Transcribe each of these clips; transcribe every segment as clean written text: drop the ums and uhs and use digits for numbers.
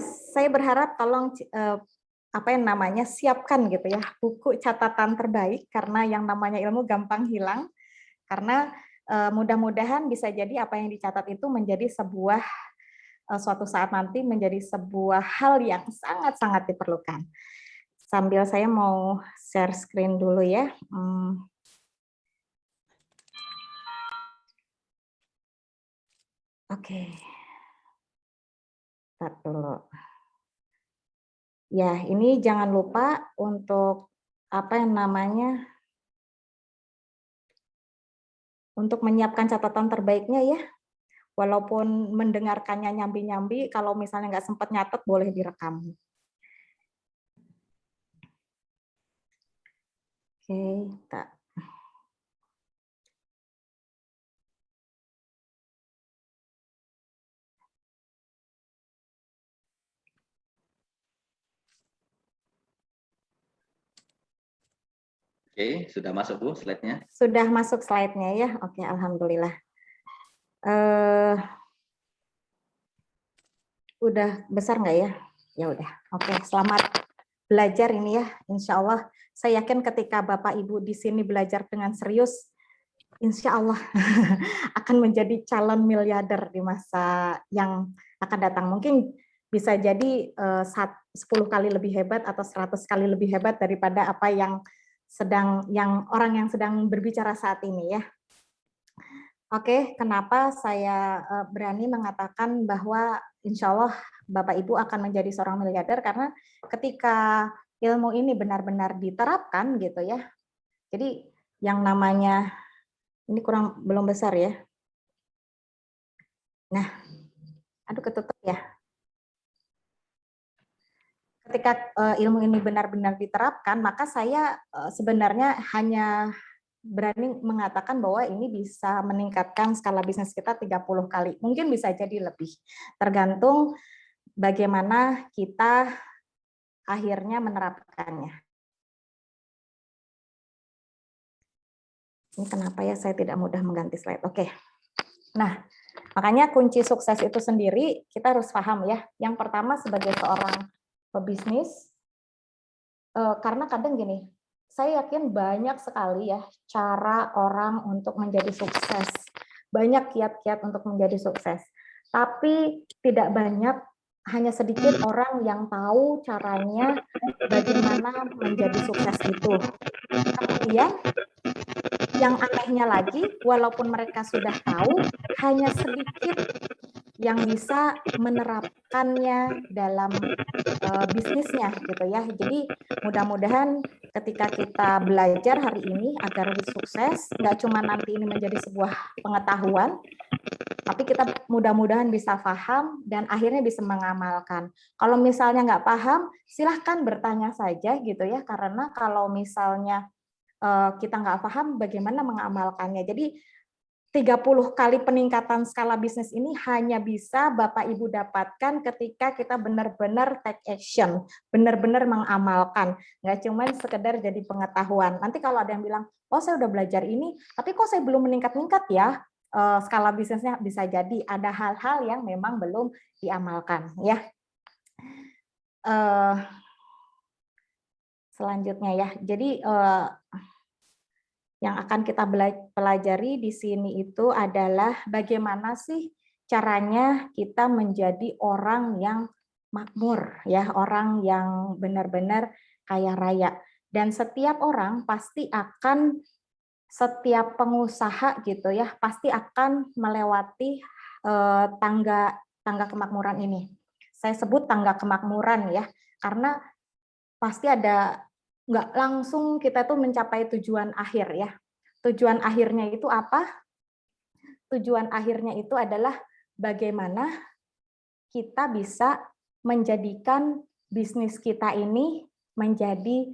saya berharap tolong apa yang namanya siapkan gitu ya buku catatan terbaik karena yang namanya ilmu gampang hilang karena mudah-mudahan bisa jadi apa yang dicatat itu menjadi sebuah suatu saat nanti menjadi sebuah hal yang sangat-sangat diperlukan. Sambil saya mau share screen dulu ya. Oke. Start dulu. Ya, ini jangan lupa untuk apa yang namanya untuk menyiapkan catatan terbaiknya ya. Walaupun mendengarkannya nyambi-nyambi, kalau misalnya nggak sempat nyatet boleh direkam. Oke, tak. Oke, sudah masuk Bu slide-nya? Sudah masuk slide-nya ya. Oke, alhamdulillah. Udah besar nggak ya? Ya udah. Oke, selamat belajar ini ya. Insya Allah, saya yakin ketika Bapak Ibu di sini belajar dengan serius, insya Allah akan menjadi calon miliarder di masa yang akan datang. Mungkin bisa jadi 10 kali lebih hebat atau 100 kali lebih hebat daripada apa yang orang yang sedang berbicara saat ini ya. Oke, kenapa saya berani mengatakan bahwa insya Allah Bapak Ibu akan menjadi seorang miliarder karena ketika ilmu ini benar-benar diterapkan gitu ya. Jadi yang namanya ini belum besar ya. Nah, aduh ketutup ya. Ketika ilmu ini benar-benar diterapkan, maka saya sebenarnya hanya berani mengatakan bahwa ini bisa meningkatkan skala bisnis kita 30 kali. Mungkin bisa jadi lebih. Tergantung bagaimana kita akhirnya menerapkannya. Ini kenapa ya saya tidak mudah mengganti slide. Oke. Nah, makanya kunci sukses itu sendiri kita harus paham ya. Yang pertama sebagai seorang pebisnis, karena kadang gini, saya yakin banyak sekali ya cara orang untuk menjadi sukses. Banyak kiat-kiat untuk menjadi sukses. Tapi tidak banyak, hanya sedikit orang yang tahu caranya bagaimana menjadi sukses itu. Kemudian yang anehnya lagi, walaupun mereka sudah tahu, hanya sedikit yang bisa menerapkannya dalam bisnisnya gitu ya. Jadi mudah-mudahan ketika kita belajar hari ini agar lebih sukses, nggak cuma nanti ini menjadi sebuah pengetahuan, tapi kita mudah-mudahan bisa paham dan akhirnya bisa mengamalkan. Kalau misalnya nggak paham, silahkan bertanya saja gitu ya, karena kalau misalnya kita nggak paham bagaimana mengamalkannya. Jadi 30 kali peningkatan skala bisnis ini hanya bisa Bapak Ibu dapatkan ketika kita benar-benar take action, benar-benar mengamalkan, nggak cuma sekedar jadi pengetahuan. Nanti kalau ada yang bilang, oh saya udah belajar ini, tapi kok saya belum meningkat-ningkat ya, skala bisnisnya bisa jadi ada hal-hal yang memang belum diamalkan. Ya. Selanjutnya ya, jadi yang akan kita pelajari di sini itu adalah bagaimana sih caranya kita menjadi orang yang makmur ya, orang yang benar-benar kaya raya. Dan setiap orang pasti akan, setiap pengusaha gitu ya, pasti akan melewati tangga kemakmuran ini. Saya sebut tangga kemakmuran ya, karena pasti ada, nggak langsung kita tuh mencapai tujuan akhir ya. Tujuan akhirnya itu apa? Tujuan akhirnya itu adalah bagaimana kita bisa menjadikan bisnis kita ini menjadi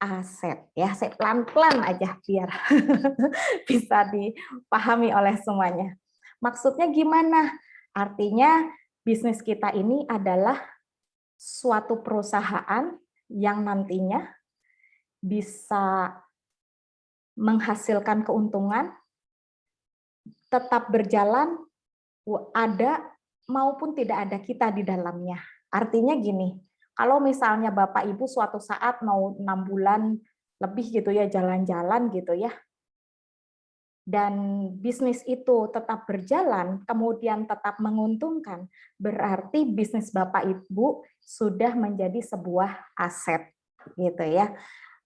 aset ya. Saya pelan-pelan aja biar bisa dipahami oleh semuanya. Maksudnya gimana? Artinya bisnis kita ini adalah suatu perusahaan yang nantinya bisa menghasilkan keuntungan, tetap berjalan, ada maupun tidak ada kita di dalamnya. Artinya gini, kalau misalnya Bapak Ibu suatu saat mau 6 bulan lebih gitu ya jalan-jalan gitu ya, dan bisnis itu tetap berjalan, kemudian tetap menguntungkan, berarti bisnis Bapak Ibu sudah menjadi sebuah aset gitu ya.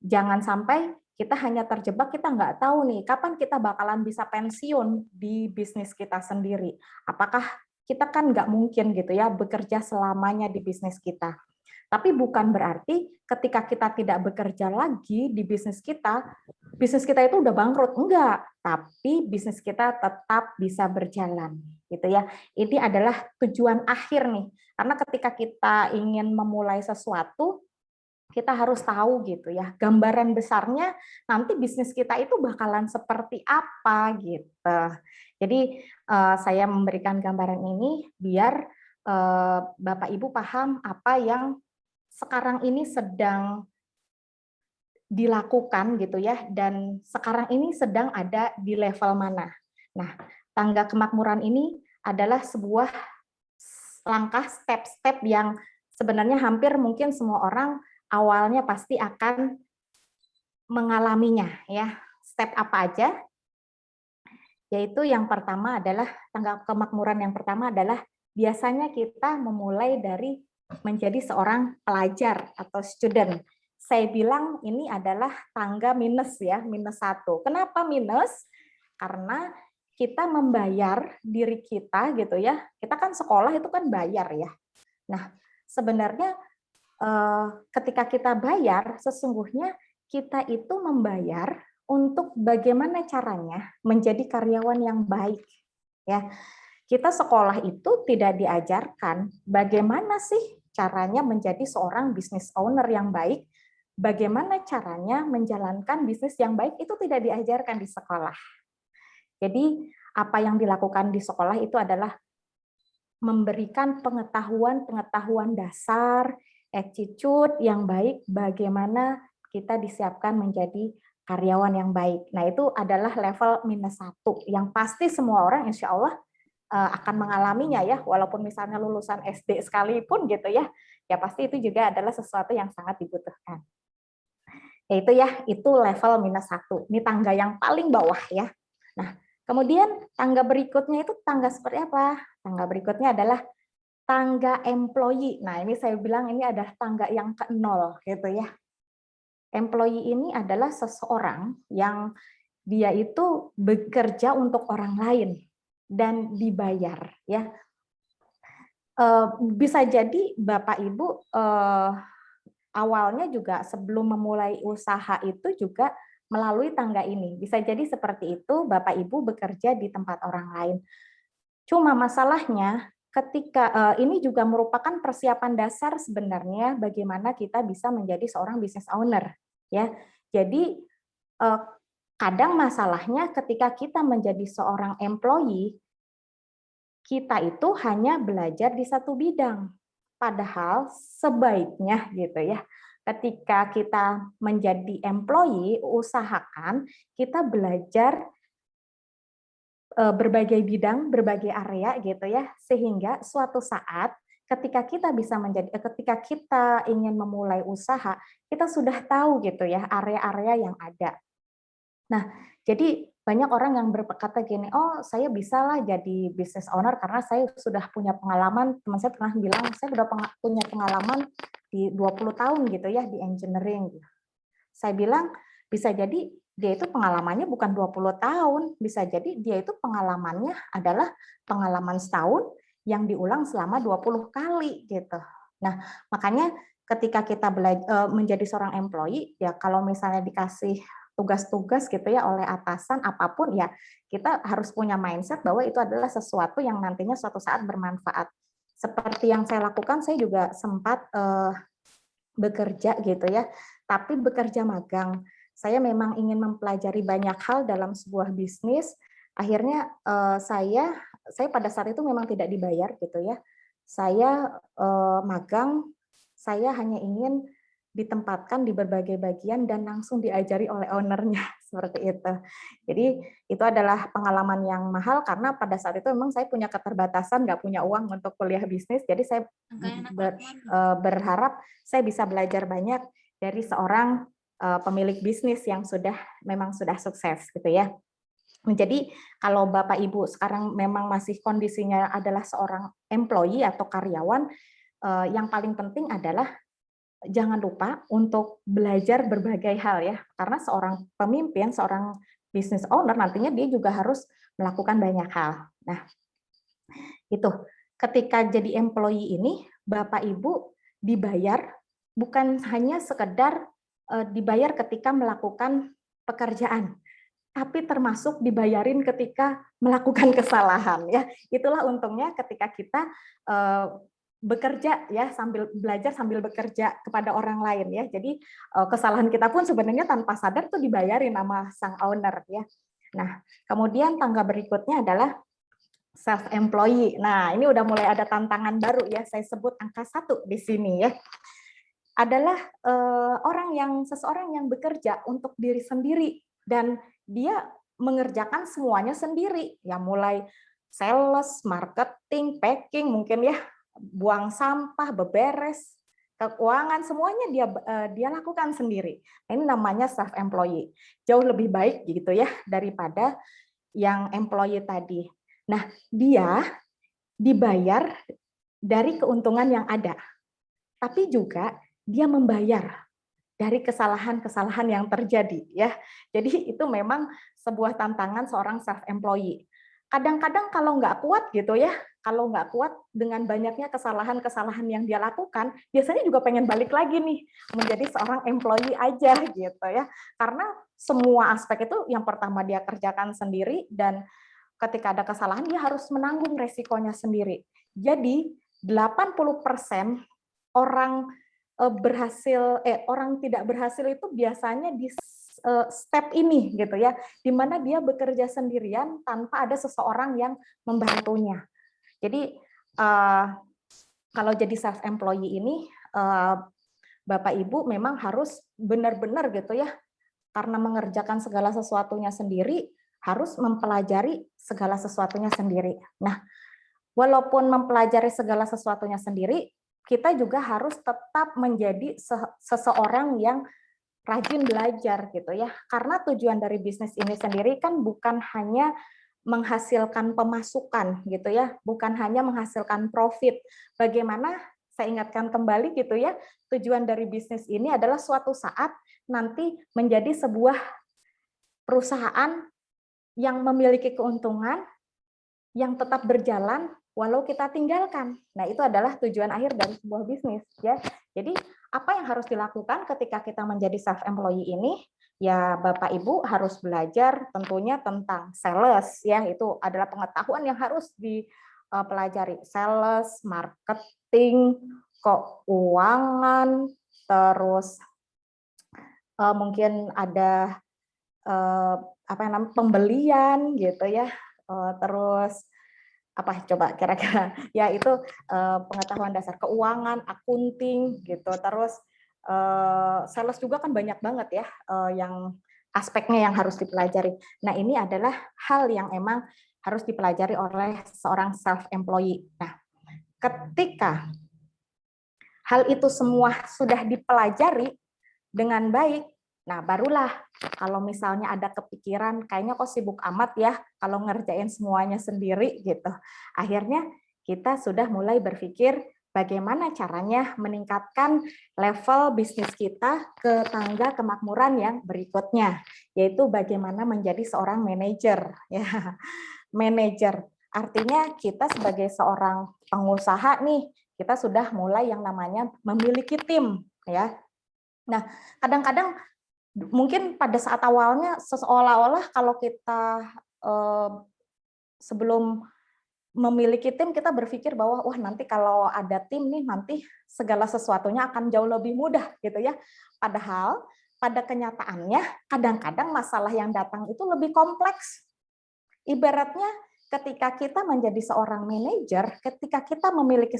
Jangan sampai kita hanya terjebak, kita nggak tahu nih kapan kita bakalan bisa pensiun di bisnis kita sendiri. Apakah kita kan nggak mungkin gitu ya bekerja selamanya di bisnis kita. Tapi bukan berarti ketika kita tidak bekerja lagi di bisnis kita itu udah bangkrut. Enggak, tapi bisnis kita tetap bisa berjalan. Gitu ya. Ini adalah tujuan akhir nih. Karena ketika kita ingin memulai sesuatu, kita harus tahu gitu ya, gambaran besarnya nanti bisnis kita itu bakalan seperti apa gitu. Jadi saya memberikan gambaran ini biar Bapak Ibu paham apa yang sekarang ini sedang dilakukan gitu ya, dan sekarang ini sedang ada di level mana. Nah, tangga kemakmuran ini adalah sebuah langkah step-step yang sebenarnya hampir mungkin semua orang awalnya pasti akan mengalaminya ya. Step apa aja? Yaitu yang pertama adalah tangga kemakmuran yang pertama adalah biasanya kita memulai dari menjadi seorang pelajar atau student. Saya bilang ini adalah tangga minus ya, minus 1. Kenapa minus? Karena kita membayar diri kita gitu ya. Kita kan sekolah itu kan bayar ya. Nah, sebenarnya ketika kita bayar, sesungguhnya kita itu membayar untuk bagaimana caranya menjadi karyawan yang baik. Ya, kita sekolah itu tidak diajarkan bagaimana sih caranya menjadi seorang business owner yang baik, bagaimana caranya menjalankan bisnis yang baik itu tidak diajarkan di sekolah. Jadi apa yang dilakukan di sekolah itu adalah memberikan pengetahuan dasar, attitude yang baik, bagaimana kita disiapkan menjadi karyawan yang baik. Nah, itu adalah level minus 1, yang pasti semua orang insya Allah akan mengalaminya ya, walaupun misalnya lulusan SD sekalipun gitu ya, ya pasti itu juga adalah sesuatu yang sangat dibutuhkan. Yaitu ya, itu level minus 1. Ini tangga yang paling bawah ya. Nah, kemudian tangga berikutnya itu tangga seperti apa? Tangga berikutnya adalah tangga employee. Nah, ini saya bilang ini adalah tangga yang ke-0 gitu ya. Employee ini adalah seseorang yang dia itu bekerja untuk orang lain dan dibayar ya. Bisa jadi Bapak Ibu awalnya juga sebelum memulai usaha itu juga melalui tangga ini. Bisa jadi seperti itu, Bapak Ibu bekerja di tempat orang lain. Cuma masalahnya ketika ini juga merupakan persiapan dasar sebenarnya bagaimana kita bisa menjadi seorang business owner ya. Jadi kadang masalahnya ketika kita menjadi seorang employee, kita itu hanya belajar di satu bidang. Padahal sebaiknya gitu ya, ketika kita menjadi employee, usahakan kita belajar berbagai bidang, berbagai area gitu ya, sehingga suatu saat ketika kita ingin memulai usaha, kita sudah tahu gitu ya area-area yang ada. Nah, jadi banyak orang yang berkata gini, oh saya bisa lah jadi business owner karena saya sudah punya pengalaman, teman saya pernah bilang, saya sudah punya pengalaman di 20 tahun gitu ya di engineering. Saya bilang, bisa jadi dia itu pengalamannya bukan 20 tahun, bisa jadi dia itu pengalamannya adalah pengalaman setahun yang diulang selama 20 kali gitu. Nah, makanya ketika kita menjadi seorang employee, ya kalau misalnya dikasih tugas-tugas gitu ya oleh atasan apapun ya kita harus punya mindset bahwa itu adalah sesuatu yang nantinya suatu saat bermanfaat. Seperti yang saya lakukan, saya juga sempat bekerja gitu ya, tapi bekerja magang. Saya memang ingin mempelajari banyak hal dalam sebuah bisnis. Akhirnya saya pada saat itu memang tidak dibayar gitu ya. Saya magang, saya hanya ingin ditempatkan di berbagai bagian dan langsung diajari oleh ownernya. seperti itu. Jadi itu adalah pengalaman yang mahal karena pada saat itu memang saya punya keterbatasan, nggak punya uang untuk kuliah bisnis. Jadi saya berharap saya bisa belajar banyak dari seorang pemilik bisnis yang memang sudah sukses gitu ya. Jadi kalau Bapak Ibu sekarang memang masih kondisinya adalah seorang employee atau karyawan, yang paling penting adalah jangan lupa untuk belajar berbagai hal ya, karena seorang pemimpin, seorang business owner nantinya dia juga harus melakukan banyak hal. Nah, itu ketika jadi employee ini Bapak Ibu dibayar bukan hanya sekedar dibayar ketika melakukan pekerjaan, tapi termasuk dibayarin ketika melakukan kesalahan ya. Itulah untungnya ketika kita bekerja ya, sambil belajar sambil bekerja kepada orang lain ya. Jadi kesalahan kita pun sebenarnya tanpa sadar tuh dibayarin sama sang owner ya. Nah, kemudian tangga berikutnya adalah self employee. Nah, ini udah mulai ada tantangan baru ya. Saya sebut angka 1 di sini ya. Adalah seseorang yang bekerja untuk diri sendiri dan dia mengerjakan semuanya sendiri, ya mulai sales, marketing, packing, mungkin ya, buang sampah, beberes, keuangan, semuanya dia lakukan sendiri. Ini namanya self employee. Jauh lebih baik gitu ya daripada yang employee tadi. Nah, dia dibayar dari keuntungan yang ada, tapi juga dia membayar dari kesalahan-kesalahan yang terjadi ya. Jadi itu memang sebuah tantangan seorang self employee. Kadang-kadang kalau nggak kuat gitu ya, kalau nggak kuat dengan banyaknya kesalahan-kesalahan yang dia lakukan, biasanya juga pengen balik lagi nih menjadi seorang employee aja gitu ya. Karena semua aspek itu yang pertama dia kerjakan sendiri dan ketika ada kesalahan dia harus menanggung resikonya sendiri. Jadi 80% orang orang tidak berhasil itu biasanya di step ini gitu ya, di mana dia bekerja sendirian tanpa ada seseorang yang membantunya. Jadi kalau jadi self employee ini Bapak Ibu memang harus benar-benar gitu ya, karena mengerjakan segala sesuatunya sendiri, harus mempelajari segala sesuatunya sendiri. Nah, walaupun mempelajari segala sesuatunya sendiri, kita juga harus tetap menjadi seseorang yang rajin belajar gitu ya. Karena tujuan dari bisnis ini sendiri kan bukan hanya menghasilkan pemasukan gitu ya, bukan hanya menghasilkan profit. Bagaimana saya ingatkan kembali gitu ya, tujuan dari bisnis ini adalah suatu saat nanti menjadi sebuah perusahaan yang memiliki keuntungan yang tetap berjalan walau kita tinggalkan. Nah, itu adalah tujuan akhir dari sebuah bisnis ya. Jadi, apa yang harus dilakukan ketika kita menjadi self employee ini? Ya, Bapak Ibu harus belajar tentunya tentang sales ya. Itu adalah pengetahuan yang harus dipelajari. Sales, marketing, keuangan, terus mungkin ada pembelian gitu ya. Terus apa coba kira-kira ya itu pengetahuan dasar keuangan, akunting gitu. Terus sales juga kan banyak banget ya yang aspeknya yang harus dipelajari. Nah, ini adalah hal yang emang harus dipelajari oleh seorang self employee. Nah, ketika hal itu semua sudah dipelajari dengan baik, nah, barulah kalau misalnya ada kepikiran, kayaknya kok sibuk amat ya kalau ngerjain semuanya sendiri gitu. Akhirnya kita sudah mulai berpikir bagaimana caranya meningkatkan level bisnis kita ke tangga kemakmuran yang berikutnya, yaitu bagaimana menjadi seorang manajer. Ya, manajer. Artinya kita sebagai seorang pengusaha nih, kita sudah mulai yang namanya memiliki tim ya. Nah, kadang-kadang mungkin pada saat awalnya seolah-olah kalau kita sebelum memiliki tim kita berpikir bahwa wah nanti kalau ada tim nih nanti segala sesuatunya akan jauh lebih mudah gitu ya. Padahal pada kenyataannya kadang-kadang masalah yang datang itu lebih kompleks. Ibaratnya ketika kita menjadi seorang manajer, ketika kita memiliki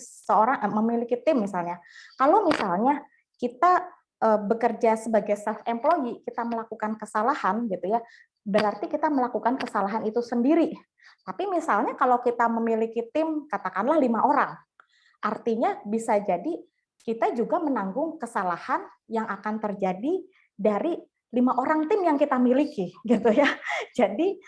memiliki tim misalnya. Kalau misalnya kita bekerja sebagai self-employee, kita melakukan kesalahan gitu ya, berarti kita melakukan kesalahan itu sendiri. Tapi misalnya kalau kita memiliki tim, katakanlah 5 orang, artinya bisa jadi kita juga menanggung kesalahan yang akan terjadi dari 5 orang tim yang kita miliki, gitu ya. Jadi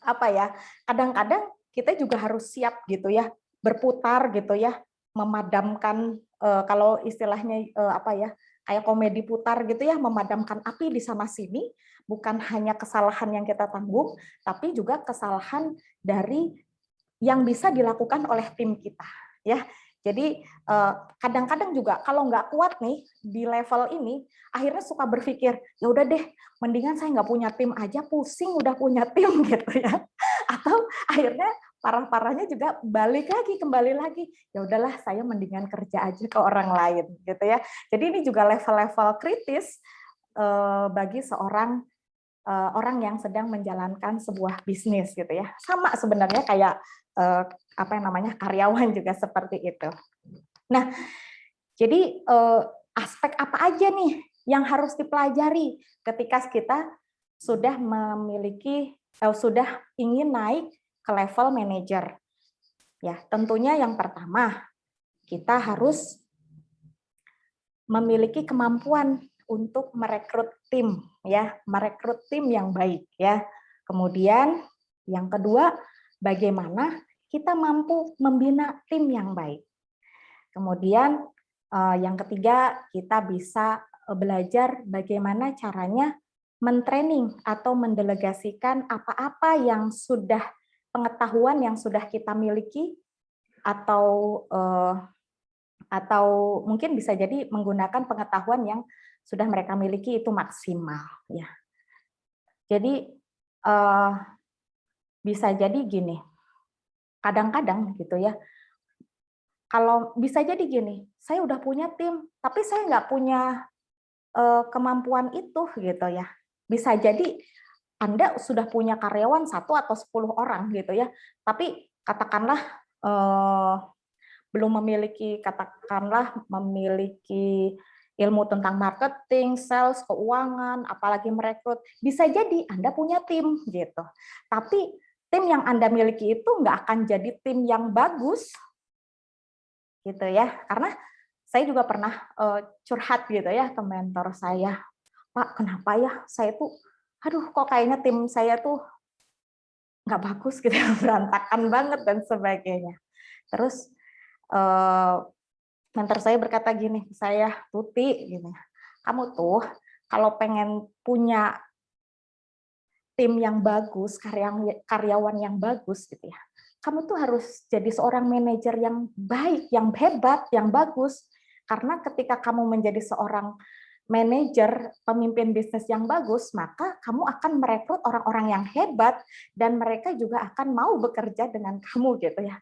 apa ya? Kadang-kadang kita juga harus siap gitu ya, berputar gitu ya, memadamkan kalau istilahnya apa ya? Kayak komedi putar gitu ya, memadamkan api di sana sini, bukan hanya kesalahan yang kita tanggung, tapi juga kesalahan dari yang bisa dilakukan oleh tim kita, ya. Jadi kadang-kadang juga kalau nggak kuat nih di level ini, akhirnya suka berpikir, ya udah deh, mendingan saya nggak punya tim aja, pusing udah punya tim gitu ya. Atau akhirnya parah-parahnya juga kembali lagi, ya udahlah saya mendingan kerja aja ke orang lain gitu ya. Jadi ini juga level-level kritis bagi seorang orang yang sedang menjalankan sebuah bisnis gitu ya. Sama sebenarnya kayak apa yang namanya karyawan juga seperti itu. Nah, jadi aspek apa aja nih yang harus dipelajari ketika kita sudah sudah ingin naik ke level manajer. Ya, tentunya yang pertama kita harus memiliki kemampuan untuk merekrut tim ya, merekrut tim yang baik ya. Kemudian yang kedua, bagaimana kita mampu membina tim yang baik. Kemudian yang ketiga, kita bisa belajar bagaimana caranya mentraining atau mendelegasikan apa-apa yang pengetahuan yang sudah kita miliki atau mungkin bisa jadi menggunakan pengetahuan yang sudah mereka miliki itu maksimal ya. Jadi bisa jadi gini, kadang-kadang gitu ya, kalau bisa jadi gini, saya udah punya tim, tapi saya nggak punya kemampuan itu gitu ya. Bisa jadi Anda sudah punya karyawan 1 atau 10 orang gitu ya, tapi katakanlah belum memiliki ilmu tentang marketing, sales, keuangan, apalagi merekrut. Bisa jadi Anda punya tim gitu. Tapi tim yang Anda miliki itu nggak akan jadi tim yang bagus gitu ya. Karena saya juga pernah curhat gitu ya ke mentor saya. Pak, kenapa ya saya tuh kok kayaknya tim saya tuh nggak bagus gitu ya, berantakan banget dan sebagainya. Terus mentor saya berkata gini, saya Tuti, gini, kamu tuh kalau pengen punya tim yang bagus, karyawan yang bagus gitu ya, kamu tuh harus jadi seorang manajer yang baik, yang hebat, yang bagus. Karena ketika kamu menjadi seorang manajer, pemimpin bisnis yang bagus, maka kamu akan merekrut orang-orang yang hebat dan mereka juga akan mau bekerja dengan kamu gitu ya.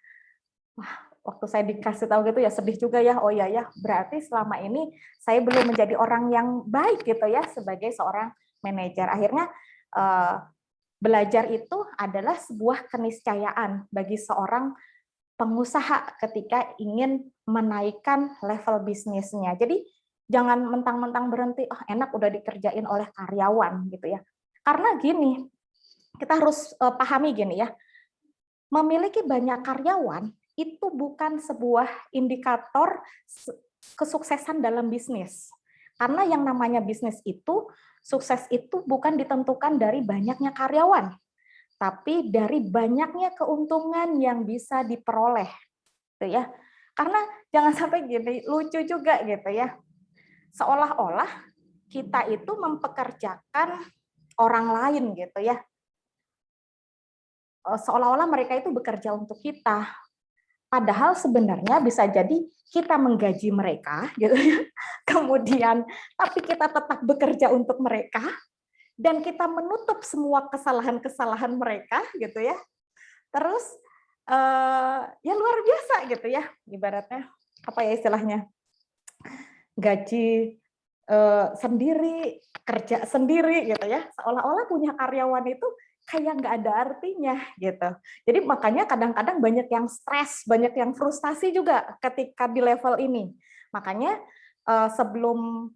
Wah, waktu saya dikasih tahu gitu ya sedih juga ya. Oh iya ya, berarti selama ini saya belum menjadi orang yang baik gitu ya sebagai seorang manajer. Akhirnya belajar itu adalah sebuah keniscayaan bagi seorang pengusaha ketika ingin menaikkan level bisnisnya. Jadi jangan mentang-mentang berhenti, oh enak udah dikerjain oleh karyawan gitu ya. Karena gini, kita harus pahami gini ya, memiliki banyak karyawan itu bukan sebuah indikator kesuksesan dalam bisnis. Karena yang namanya bisnis itu, sukses itu bukan ditentukan dari banyaknya karyawan, tapi dari banyaknya keuntungan yang bisa diperoleh. Gitu ya. Karena jangan sampai gini, lucu juga gitu ya. Seolah-olah kita itu mempekerjakan orang lain gitu ya. Seolah-olah mereka itu bekerja untuk kita. Padahal sebenarnya bisa jadi kita menggaji mereka, gitu ya. Kemudian, tapi kita tetap bekerja untuk mereka, dan kita menutup semua kesalahan-kesalahan mereka, gitu ya. Terus, ya luar biasa gitu ya, ibaratnya apa ya istilahnya, gaji sendiri, kerja sendiri, gitu ya. Seolah-olah punya karyawan itu kayak nggak ada artinya gitu. Jadi makanya kadang-kadang banyak yang stres, banyak yang frustasi juga ketika di level ini. Makanya sebelum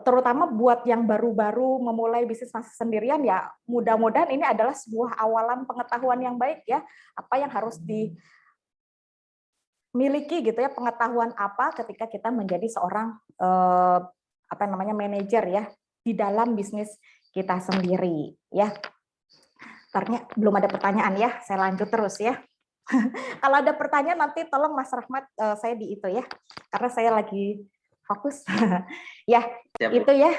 terutama buat yang baru-baru memulai bisnis masih sendirian, ya mudah-mudahan ini adalah sebuah awalan pengetahuan yang baik ya, apa yang harus dimiliki gitu ya, pengetahuan apa ketika kita menjadi seorang manajer ya di dalam bisnis kita sendiri ya. Ternyata belum ada pertanyaan ya, saya lanjut terus ya. Kalau ada pertanyaan nanti tolong Mas Rahmat, saya di itu ya, karena saya lagi fokus. Ya, Siap, Bu. itu ya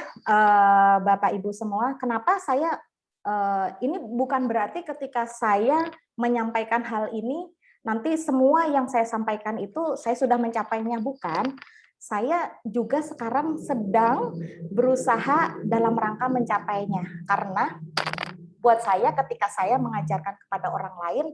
Bapak Ibu semua. Kenapa saya ini bukan berarti ketika saya menyampaikan hal ini nanti semua yang saya sampaikan itu saya sudah mencapainya, bukan. Saya juga sekarang sedang berusaha dalam rangka mencapainya, karena buat saya ketika saya mengajarkan kepada orang lain,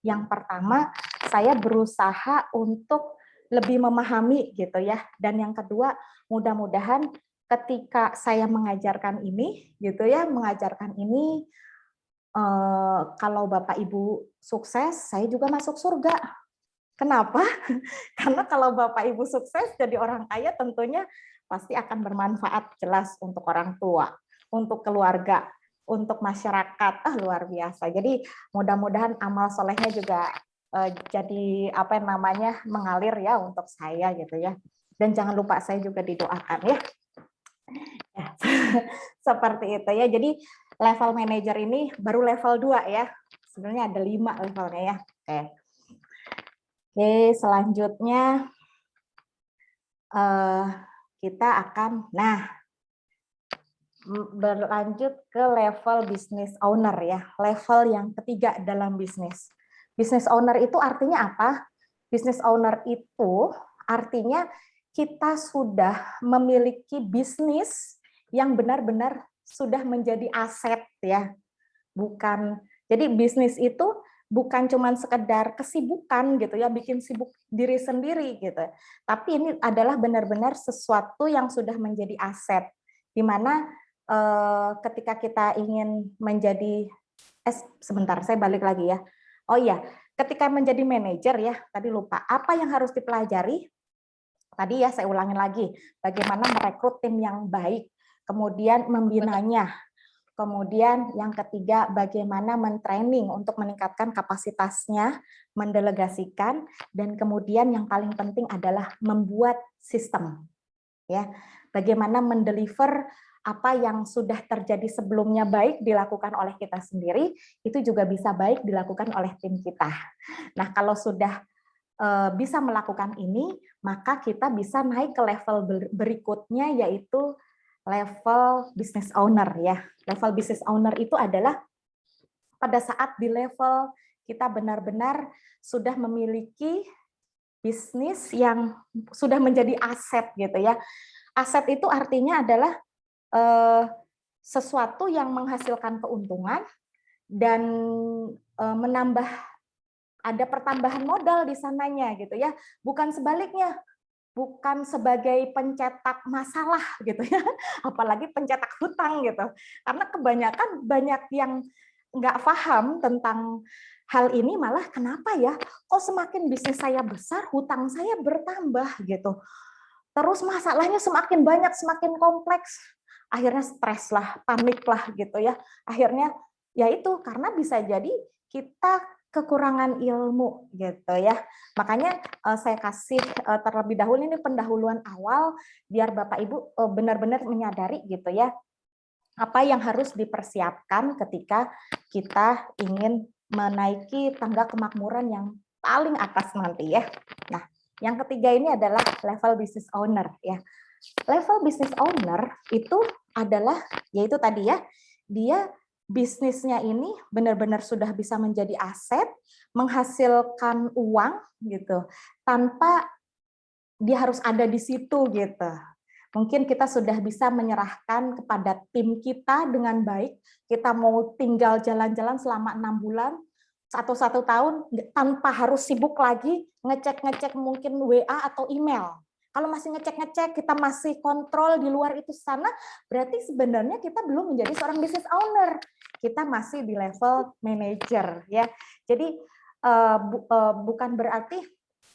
yang pertama saya berusaha untuk lebih memahami gitu ya, dan yang kedua mudah-mudahan ketika saya mengajarkan ini gitu ya, kalau Bapak Ibu sukses, saya juga masuk surga. Kenapa? Karena kalau Bapak Ibu sukses jadi orang kaya, tentunya pasti akan bermanfaat jelas untuk orang tua, untuk keluarga, untuk masyarakat. Luar biasa. Jadi mudah-mudahan amal solehnya juga jadi mengalir ya untuk saya gitu ya. Dan jangan lupa saya juga didoakan ya. Ya, seperti itu ya. Jadi level manajer ini baru level 2 ya. Sebenarnya ada 5 levelnya ya. Oke, selanjutnya kita akan berlanjut ke level business owner ya, level yang ketiga dalam bisnis. Business owner itu artinya apa? Business owner itu artinya kita sudah memiliki bisnis yang benar-benar sudah menjadi aset ya. Jadi bisnis itu bukan cuma sekedar kesibukan gitu ya, bikin sibuk diri sendiri gitu. Tapi ini adalah benar-benar sesuatu yang sudah menjadi aset, di mana ketika kita ingin menjadi sebentar saya balik lagi ya. Oh iya, ketika menjadi manajer ya, tadi lupa apa yang harus dipelajari. Tadi ya saya ulangin lagi, bagaimana merekrut tim yang baik, kemudian membinanya. Kemudian yang ketiga, bagaimana mentraining untuk meningkatkan kapasitasnya, mendelegasikan, dan kemudian yang paling penting adalah membuat sistem. Ya, bagaimana mendeliver apa yang sudah terjadi sebelumnya baik dilakukan oleh kita sendiri, itu juga bisa baik dilakukan oleh tim kita. Nah, kalau sudah bisa melakukan ini, maka kita bisa naik ke level berikutnya, yaitu level business owner ya. Level business owner itu adalah pada saat di level kita benar-benar sudah memiliki bisnis yang sudah menjadi aset gitu ya. Aset itu artinya adalah sesuatu yang menghasilkan keuntungan dan menambah, ada pertambahan modal di sananya gitu ya, bukan sebaliknya, bukan sebagai pencetak masalah gitu ya, apalagi pencetak hutang gitu. Karena kebanyakan banyak yang nggak paham tentang hal ini, malah kenapa ya, kok semakin bisnis saya besar, hutang saya bertambah gitu. Terus masalahnya semakin banyak, semakin kompleks. Akhirnya stres lah, panik lah gitu ya. Akhirnya ya itu karena bisa jadi kita kekurangan ilmu gitu ya. Makanya saya kasih terlebih dahulu ini pendahuluan awal biar Bapak Ibu benar-benar menyadari gitu ya, apa yang harus dipersiapkan ketika kita ingin menaiki tangga kemakmuran yang paling atas nanti ya. Nah, yang ketiga ini adalah level business owner ya. Level business owner itu adalah, yaitu tadi ya, dia bisnisnya ini benar-benar sudah bisa menjadi aset, menghasilkan uang gitu, tanpa dia harus ada di situ gitu. Mungkin kita sudah bisa menyerahkan kepada tim kita dengan baik, kita mau tinggal jalan-jalan selama 6 bulan, atau 1 tahun, tanpa harus sibuk lagi ngecek-ngecek mungkin WA atau email. Kalau masih ngecek-ngecek, kita masih kontrol di luar itu sana, berarti sebenarnya kita belum menjadi seorang business owner. Kita masih di level manager ya. Jadi bukan berarti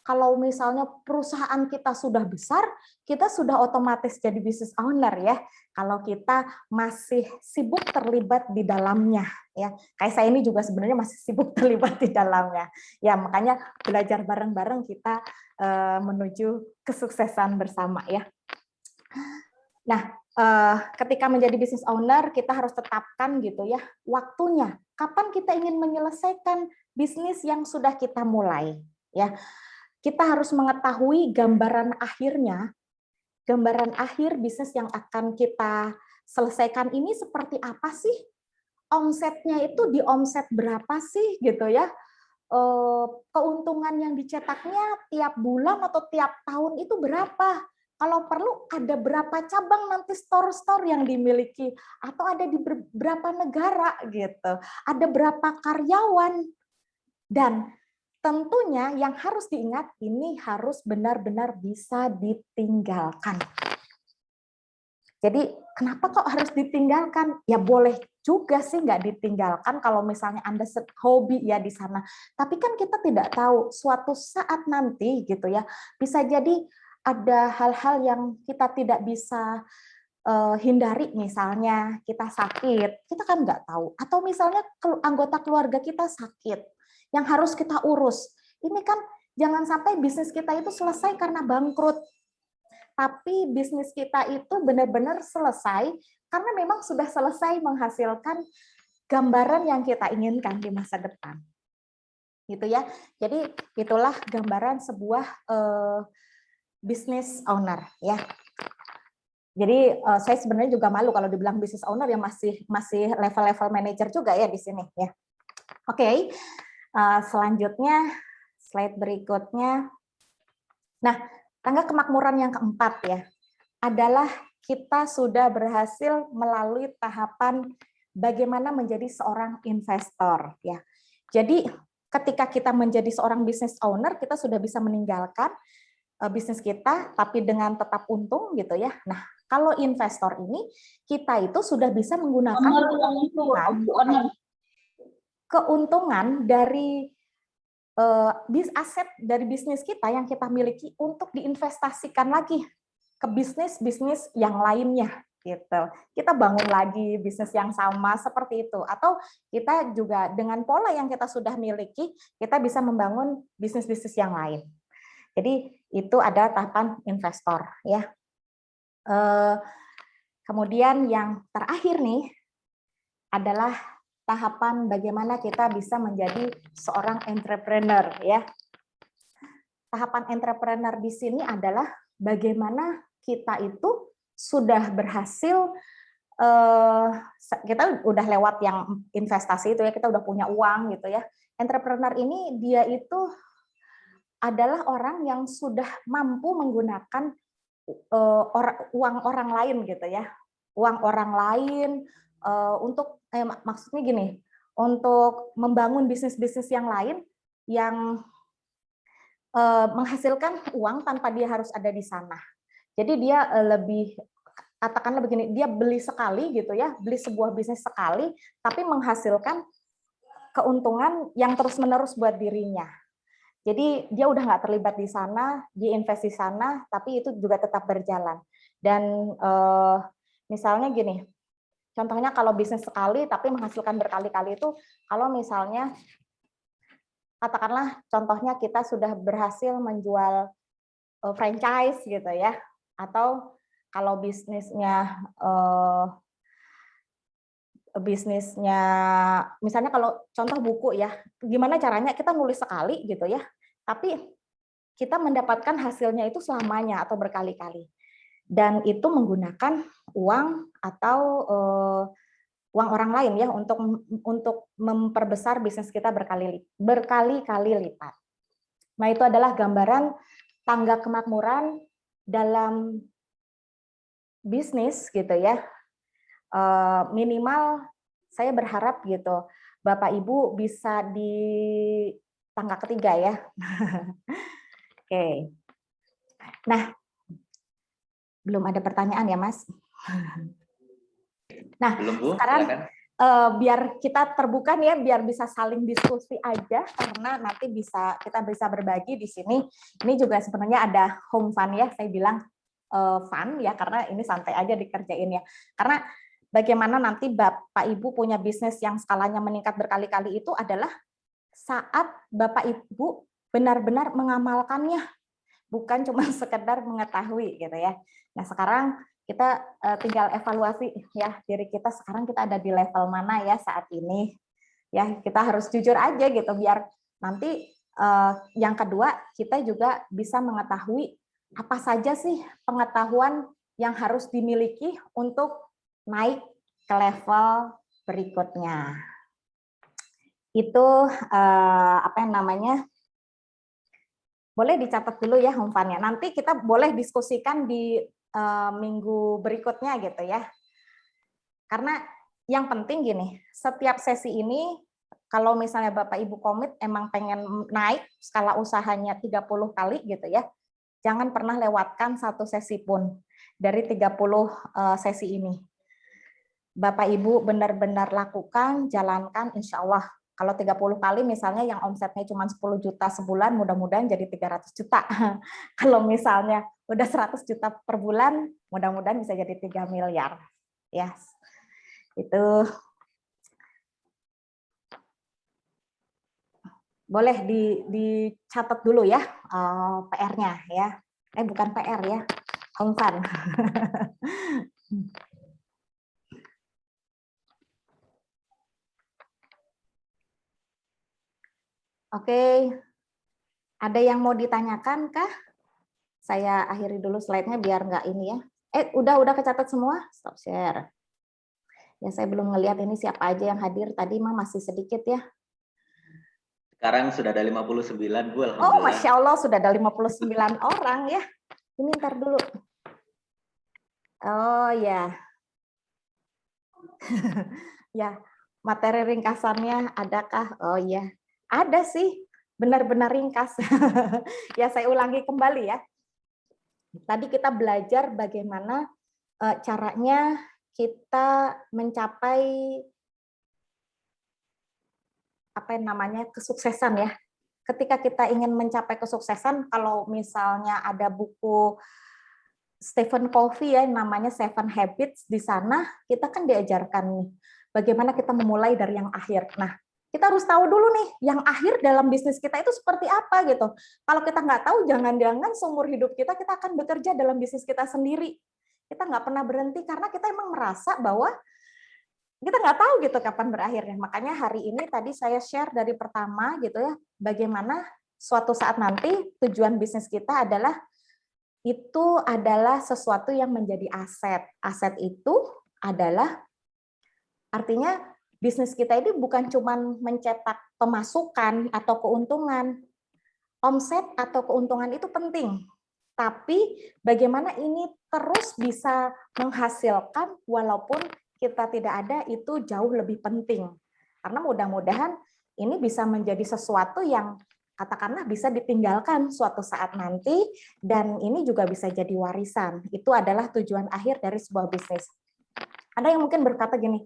kalau misalnya perusahaan kita sudah besar, kita sudah otomatis jadi business owner ya. Kalau kita masih sibuk terlibat di dalamnya ya. Kayak saya ini juga sebenarnya masih sibuk terlibat di dalamnya. Ya, makanya belajar bareng-bareng kita menuju kesuksesan bersama ya. Nah, ketika menjadi business owner, kita harus tetapkan gitu ya waktunya. Kapan kita ingin menyelesaikan bisnis yang sudah kita mulai ya. Kita harus mengetahui gambaran akhir bisnis yang akan kita selesaikan ini seperti apa sih? Omsetnya itu di omset berapa sih gitu ya? Keuntungan yang dicetaknya tiap bulan atau tiap tahun itu berapa? Kalau perlu ada berapa cabang nanti store-store yang dimiliki atau ada di berapa negara gitu. Ada berapa karyawan dan tentunya yang harus diingat, ini harus benar-benar bisa ditinggalkan. Jadi kenapa kok harus ditinggalkan? Ya boleh juga sih nggak ditinggalkan kalau misalnya Anda hobi ya di sana. Tapi kan kita tidak tahu suatu saat nanti gitu ya, bisa jadi ada hal-hal yang kita tidak bisa hindari, misalnya kita sakit, kita kan nggak tahu. Atau misalnya anggota keluarga kita sakit, yang harus kita urus. Ini kan jangan sampai bisnis kita itu selesai karena bangkrut. Tapi bisnis kita itu benar-benar selesai karena memang sudah selesai menghasilkan gambaran yang kita inginkan di masa depan. Gitu ya. Jadi itulah gambaran sebuah business owner ya. Jadi saya sebenarnya juga malu kalau dibilang business owner yang masih level-level manager juga ya di sini ya. Oke. Selanjutnya, slide berikutnya. Nah, tangga kemakmuran yang keempat ya, adalah kita sudah berhasil melalui tahapan bagaimana menjadi seorang investor ya. Jadi ketika kita menjadi seorang business owner, kita sudah bisa meninggalkan bisnis kita, tapi dengan tetap untung gitu ya. Nah, kalau investor ini, kita itu sudah bisa menggunakan keuntungan dari aset dari bisnis kita yang kita miliki untuk diinvestasikan lagi ke bisnis-bisnis yang lainnya gitu. Kita bangun lagi bisnis yang sama seperti itu, atau kita juga dengan pola yang kita sudah miliki, kita bisa membangun bisnis-bisnis yang lain. Jadi itu ada tahapan investor ya. Kemudian yang terakhir nih adalah tahapan bagaimana kita bisa menjadi seorang entrepreneur ya. Tahapan entrepreneur di sini adalah bagaimana kita itu sudah berhasil, kita udah lewat yang investasi itu ya, kita udah punya uang gitu ya. Entrepreneur ini dia itu adalah orang yang sudah mampu menggunakan uang orang lain gitu ya. Uang orang lain untuk maksudnya gini, untuk membangun bisnis-bisnis yang lain yang menghasilkan uang tanpa dia harus ada di sana. Jadi dia lebih, katakanlah begini, dia beli sekali gitu ya, beli sebuah bisnis sekali, tapi menghasilkan keuntungan yang terus-menerus buat dirinya. Jadi dia udah nggak terlibat di sana, dia invest di sana, tapi itu juga tetap berjalan. Dan misalnya gini, contohnya kalau bisnis sekali tapi menghasilkan berkali-kali itu, kalau misalnya katakanlah contohnya kita sudah berhasil menjual franchise gitu ya, atau kalau bisnisnya misalnya kalau contoh buku ya, gimana caranya kita nulis sekali gitu ya, tapi kita mendapatkan hasilnya itu selamanya atau berkali-kali, dan itu menggunakan uang atau uang orang lain ya untuk memperbesar bisnis kita berkali-kali lipat. Nah, itu adalah gambaran tangga kemakmuran dalam bisnis gitu ya. Minimal saya berharap gitu Bapak Ibu bisa di tangga ketiga ya. Oke. Nah, belum ada pertanyaan ya Mas? Nah, belum Bu, sekarang silakan. biar kita terbuka nih ya, biar bisa saling diskusi aja, karena nanti kita bisa berbagi di sini. Ini juga sebenarnya ada home fun ya, saya bilang fun ya, karena ini santai aja dikerjain ya. Karena bagaimana nanti Bapak Ibu punya bisnis yang skalanya meningkat berkali-kali itu adalah saat Bapak Ibu benar-benar mengamalkannya, bukan cuma sekedar mengetahui gitu ya. Nah, sekarang kita tinggal evaluasi ya diri kita, sekarang kita ada di level mana ya saat ini. Ya, kita harus jujur aja gitu biar nanti yang kedua kita juga bisa mengetahui apa saja sih pengetahuan yang harus dimiliki untuk naik ke level berikutnya. Itu apa yang namanya? Boleh dicatat dulu ya home fun-nya. Nanti kita boleh diskusikan di minggu berikutnya gitu ya. Karena yang penting gini, setiap sesi ini kalau misalnya Bapak Ibu komit emang pengen naik skala usahanya 30 kali gitu ya, jangan pernah lewatkan satu sesi pun dari 30 sesi ini. Bapak Ibu benar-benar lakukan, jalankan, insya Allah. Kalau 30 kali misalnya yang omsetnya cuma 10 juta sebulan, mudah-mudahan jadi 300 juta. Kalau misalnya udah 100 juta per bulan, mudah-mudahan bisa jadi 3 miliar. Ya, itu boleh dicatat dulu ya PR-nya ya. Bukan PR ya, home fun. Oke, ada yang mau ditanyakan kah? Saya akhiri dulu slide-nya biar nggak ini ya. Udah kecatat semua? Stop share. Ya, saya belum ngelihat ini siapa aja yang hadir. Tadi mah masih sedikit ya. Sekarang sudah ada 59, Bu. Oh, Masya Allah, sudah ada 59 orang ya. Ini ntar dulu. Oh ya. Ya, materi ringkasannya adakah? Oh iya, ada sih, benar-benar ringkas. Ya, saya ulangi kembali ya. Tadi kita belajar bagaimana caranya kita mencapai apa yang namanya kesuksesan ya. Ketika kita ingin mencapai kesuksesan, kalau misalnya ada buku Stephen Covey ya, namanya Seven Habits, di sana kita kan diajarkan nih bagaimana kita memulai dari yang akhir. Nah, kita harus tahu dulu nih yang akhir dalam bisnis kita itu seperti apa gitu. Kalau kita nggak tahu, jangan-jangan seumur hidup kita akan bekerja dalam bisnis kita sendiri. Kita nggak pernah berhenti karena kita emang merasa bahwa kita nggak tahu gitu kapan berakhirnya. Makanya hari ini tadi saya share dari pertama gitu ya, bagaimana suatu saat nanti tujuan bisnis kita adalah itu adalah sesuatu yang menjadi aset. Aset itu adalah artinya bisnis kita ini bukan cuma mencetak pemasukan atau keuntungan. Omset atau keuntungan itu penting, tapi bagaimana ini terus bisa menghasilkan walaupun kita tidak ada itu jauh lebih penting. Karena mudah-mudahan ini bisa menjadi sesuatu yang katakanlah bisa ditinggalkan suatu saat nanti dan ini juga bisa jadi warisan. Itu adalah tujuan akhir dari sebuah bisnis. Ada yang mungkin berkata gini,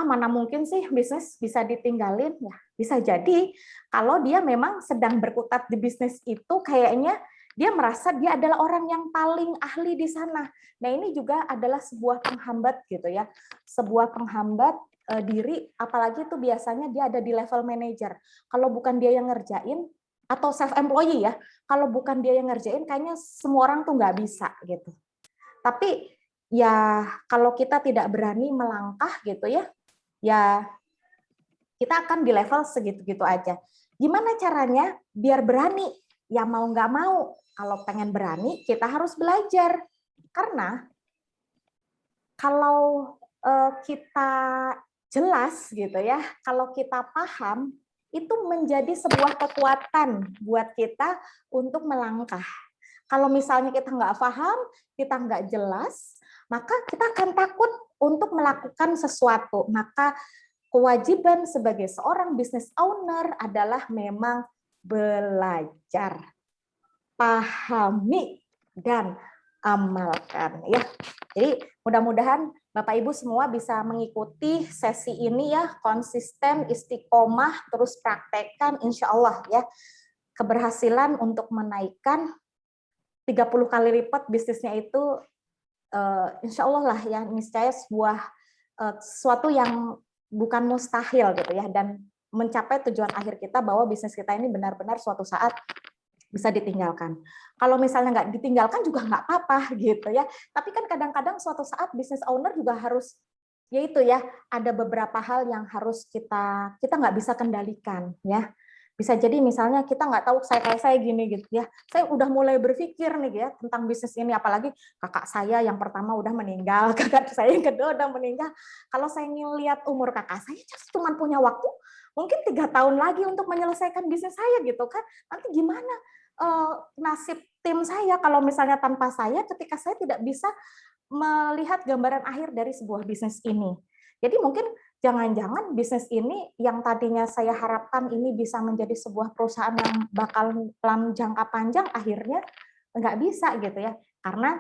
mana mungkin sih bisnis bisa ditinggalin? Ya, bisa jadi kalau dia memang sedang berkutat di bisnis itu kayaknya dia merasa dia adalah orang yang paling ahli di sana. Nah, ini juga adalah sebuah penghambat gitu ya. Sebuah penghambat diri, apalagi itu biasanya dia ada di level manager. Kalau bukan dia yang ngerjain, atau self-employee ya, kalau bukan dia yang ngerjain, kayaknya semua orang tuh nggak bisa gitu. Tapi ya kalau kita tidak berani melangkah gitu ya kita akan di level segitu-gitu aja. Gimana caranya biar berani? Ya mau nggak mau, kalau pengen berani kita harus belajar. Karena kalau kita jelas gitu ya, kalau kita paham, itu menjadi sebuah kekuatan buat kita untuk melangkah. Kalau misalnya kita nggak paham, kita nggak jelas, maka kita akan takut untuk melakukan sesuatu. Maka kewajiban sebagai seorang business owner adalah memang belajar, pahami, dan amalkan. Ya, jadi mudah-mudahan Bapak Ibu semua bisa mengikuti sesi ini ya, konsisten, istiqomah, terus praktekkan, insya Allah ya, keberhasilan untuk menaikkan 30 kali lipat bisnisnya itu, insya Allah lah ya, niscaya sesuatu yang bukan mustahil gitu ya, dan mencapai tujuan akhir kita bahwa bisnis kita ini benar-benar suatu saat bisa ditinggalkan. Kalau misalnya nggak ditinggalkan juga nggak apa-apa gitu ya. Tapi kan kadang-kadang suatu saat business owner juga harus, yaitu ya, ada beberapa hal yang harus kita nggak bisa kendalikan ya. Bisa jadi misalnya kita nggak tahu, kayak saya gini gitu ya. Saya udah mulai berpikir nih ya tentang bisnis ini, apalagi kakak saya yang pertama udah meninggal, kakak saya yang kedua udah meninggal. Kalau saya ngelihat umur kakak saya cuma punya waktu mungkin 3 tahun lagi untuk menyelesaikan bisnis saya gitu kan. Nanti gimana nasib tim saya kalau misalnya tanpa saya, ketika saya tidak bisa melihat gambaran akhir dari sebuah bisnis ini. Jadi mungkin jangan-jangan bisnis ini yang tadinya saya harapkan ini bisa menjadi sebuah perusahaan yang bakal dalam jangka panjang, akhirnya nggak bisa gitu ya. Karena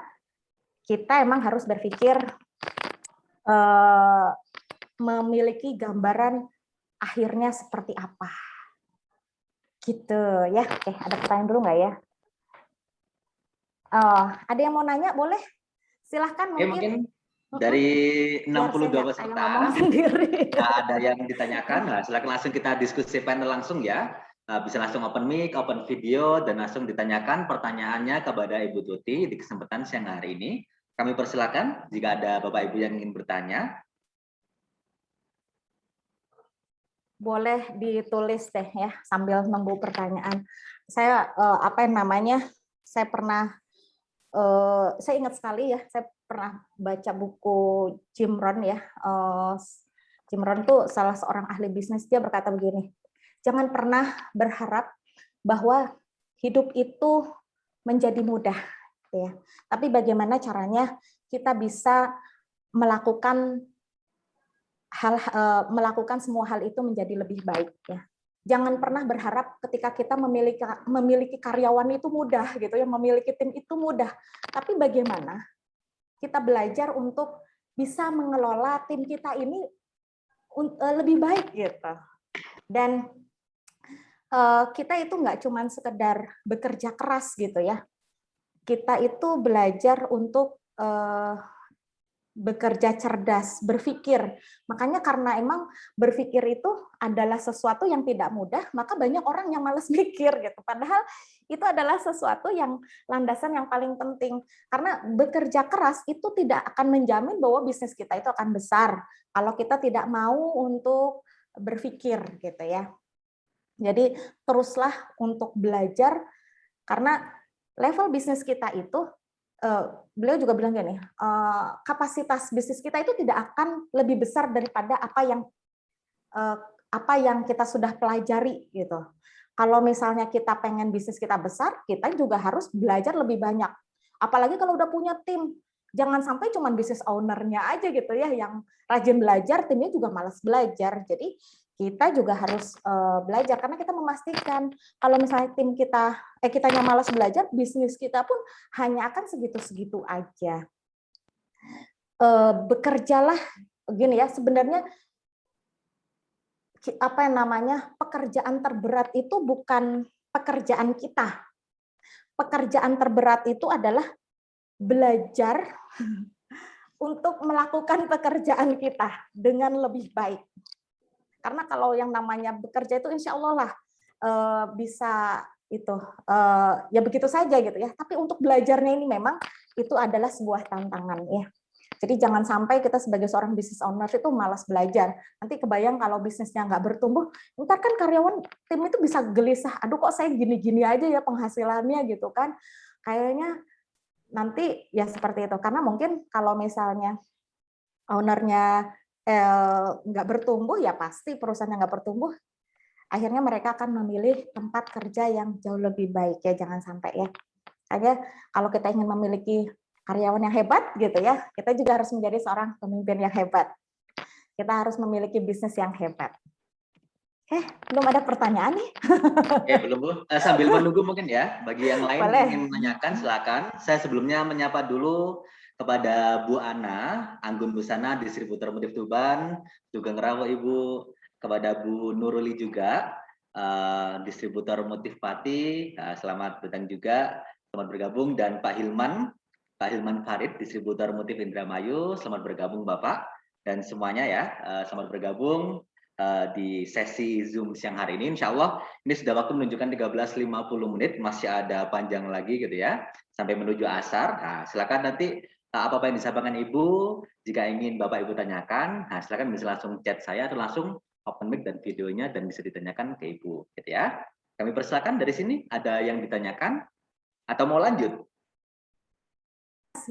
kita emang harus berpikir memiliki gambaran akhirnya seperti apa. Gitu ya. Oke, ada pertanyaan dulu nggak ya? Ada yang mau nanya, boleh? Silahkan Oke, mungkin dari 62 peserta, ada yang ditanyakan, nah, silakan langsung kita diskusi panel langsung ya. Bisa langsung open mic, open video, dan langsung ditanyakan pertanyaannya kepada Ibu Tuti di kesempatan siang hari ini. Kami persilakan jika ada Bapak Ibu yang ingin bertanya. Boleh ditulis deh ya sambil nunggu pertanyaan. Saya saya pernah saya ingat sekali ya, saya pernah baca buku Jim Rohn ya. Jim Rohn itu salah seorang ahli bisnis, dia berkata begini, jangan pernah berharap bahwa hidup itu menjadi mudah ya. Tapi bagaimana caranya kita bisa melakukan semua hal itu menjadi lebih baik ya. Jangan pernah berharap ketika kita memiliki karyawan itu mudah gitu ya, memiliki tim itu mudah. Tapi bagaimana kita belajar untuk bisa mengelola tim kita ini lebih baik gitu. Dan kita itu nggak cuma sekedar bekerja keras gitu ya. Kita itu belajar untuk bekerja cerdas, berpikir. Makanya karena emang berpikir itu adalah sesuatu yang tidak mudah, maka banyak orang yang malas mikir gitu. Padahal itu adalah sesuatu yang landasan yang paling penting. Karena bekerja keras itu tidak akan menjamin bahwa bisnis kita itu akan besar kalau kita tidak mau untuk berpikir gitu ya. Jadi teruslah untuk belajar, karena level bisnis kita itu, beliau juga bilang gini, kapasitas bisnis kita itu tidak akan lebih besar daripada apa yang kita sudah pelajari gitu. Kalau misalnya kita pengen bisnis kita besar, kita juga harus belajar lebih banyak. Apalagi kalau udah punya tim, jangan sampai cuma bisnis owner-nya aja gitu ya yang rajin belajar, timnya juga malas belajar. Jadi kita juga harus belajar, karena kita memastikan kalau misalnya tim kitanya malas belajar, bisnis kita pun hanya akan segitu-segitu aja. Bekerjalah gini ya, sebenarnya pekerjaan terberat itu bukan pekerjaan kita. Pekerjaan terberat itu adalah belajar untuk melakukan pekerjaan kita dengan lebih baik. Karena kalau yang namanya bekerja itu insya Allah lah bisa itu ya begitu saja gitu ya. Tapi untuk belajarnya ini memang itu adalah sebuah tantangan ya. Jadi jangan sampai kita sebagai seorang business owner itu malas belajar. Nanti kebayang kalau bisnisnya nggak bertumbuh, ntar kan karyawan tim itu bisa gelisah. Aduh kok saya gini-gini aja ya penghasilannya gitu kan. Kayaknya nanti ya seperti itu. Karena mungkin kalau misalnya ownernya nggak bertumbuh, ya pasti perusahaan yang nggak bertumbuh, akhirnya mereka akan memilih tempat kerja yang jauh lebih baik ya, jangan sampai ya. Hanya kalau kita ingin memiliki karyawan yang hebat gitu ya, kita juga harus menjadi seorang pemimpin yang hebat. Kita harus memiliki bisnis yang hebat. Oke, belum ada pertanyaan nih. Oke, belum Bu. Sambil menunggu mungkin ya, bagi yang lain Boleh. ingin menanyakan silakan. Saya sebelumnya menyapa dulu kepada Bu Ana, Anggun Busana, distributor motif Tuban, juga ngerawat Ibu, kepada Bu Nuruli juga, distributor motif Pati, selamat datang juga, selamat bergabung, dan Pak Hilman Farid, distributor motif Indramayu, selamat bergabung Bapak, dan semuanya ya, selamat bergabung di sesi Zoom siang hari ini. Insya Allah ini sudah waktu menunjukkan 13.50 menit, masih ada panjang lagi gitu ya, sampai menuju asar. Nah, silakan nanti apa-apa yang disampaikan Ibu, jika ingin Bapak Ibu tanyakan, nah silakan bisa langsung chat saya atau langsung open mic dan videonya dan bisa ditanyakan ke Ibu, gitu ya. Kami persilakan dari sini, ada yang ditanyakan atau mau lanjut?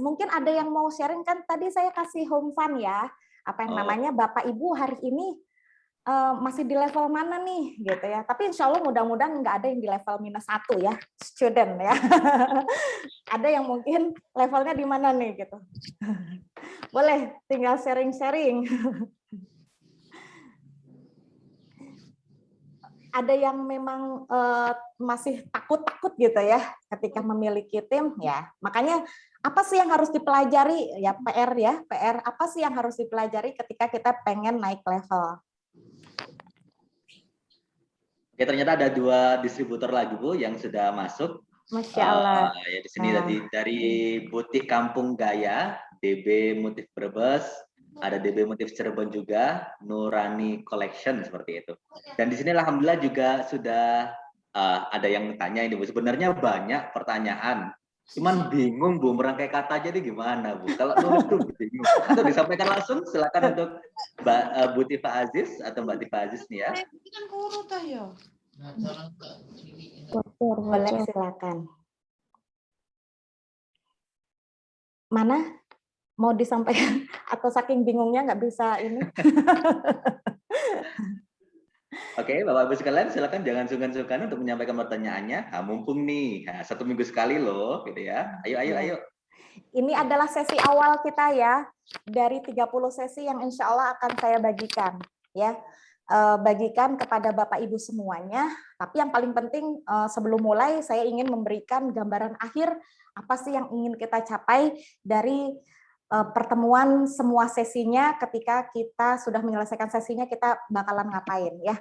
Mungkin ada yang mau sharing, kan tadi saya kasih home fun ya, apa yang namanya Bapak Ibu hari ini masih di level mana nih gitu ya. Tapi insya Allah mudah-mudahan nggak ada yang di level -1 ya, student ya. Ada yang mungkin levelnya di mana nih gitu. Boleh tinggal sharing-sharing. Ada yang memang masih takut-takut gitu ya ketika memiliki tim ya. Makanya apa sih yang harus dipelajari ya, PR apa sih yang harus dipelajari ketika kita pengen naik level? Oke, ternyata ada 2 distributor lagi Bu yang sudah masuk. Masya Allah. Ya di sini dari Butik Kampung Gaya, DB Motif Brebes, ada DB Motif Cirebon juga, Nurani Collection seperti itu. Dan di sini alhamdulillah juga sudah ada yang bertanya ini Bu. Sebenarnya banyak pertanyaan, cuman bingung Bu merangkai kata jadi gimana Bu? Kalau nulis tuh bingung. Atau disampaikan langsung, silakan untuk Mbak Bu Tifa Aziz atau Mbak Tifa Aziz nih ya. Boleh, silakan. Mana mau disampaikan atau saking bingungnya nggak bisa ini? Oke, Bapak Ibu sekalian, silakan jangan sungkan-sungkan untuk menyampaikan pertanyaannya. Nah, mumpung nih, 1 minggu sekali loh, gitu ya. Ayo. Ini adalah sesi awal kita ya, dari 30 sesi yang insya Allah akan saya bagikan ya. Bagikan kepada Bapak Ibu semuanya. Tapi yang paling penting sebelum mulai saya ingin memberikan gambaran akhir apa sih yang ingin kita capai dari pertemuan semua sesinya. Ketika kita sudah menyelesaikan sesinya, kita bakalan ngapain ya.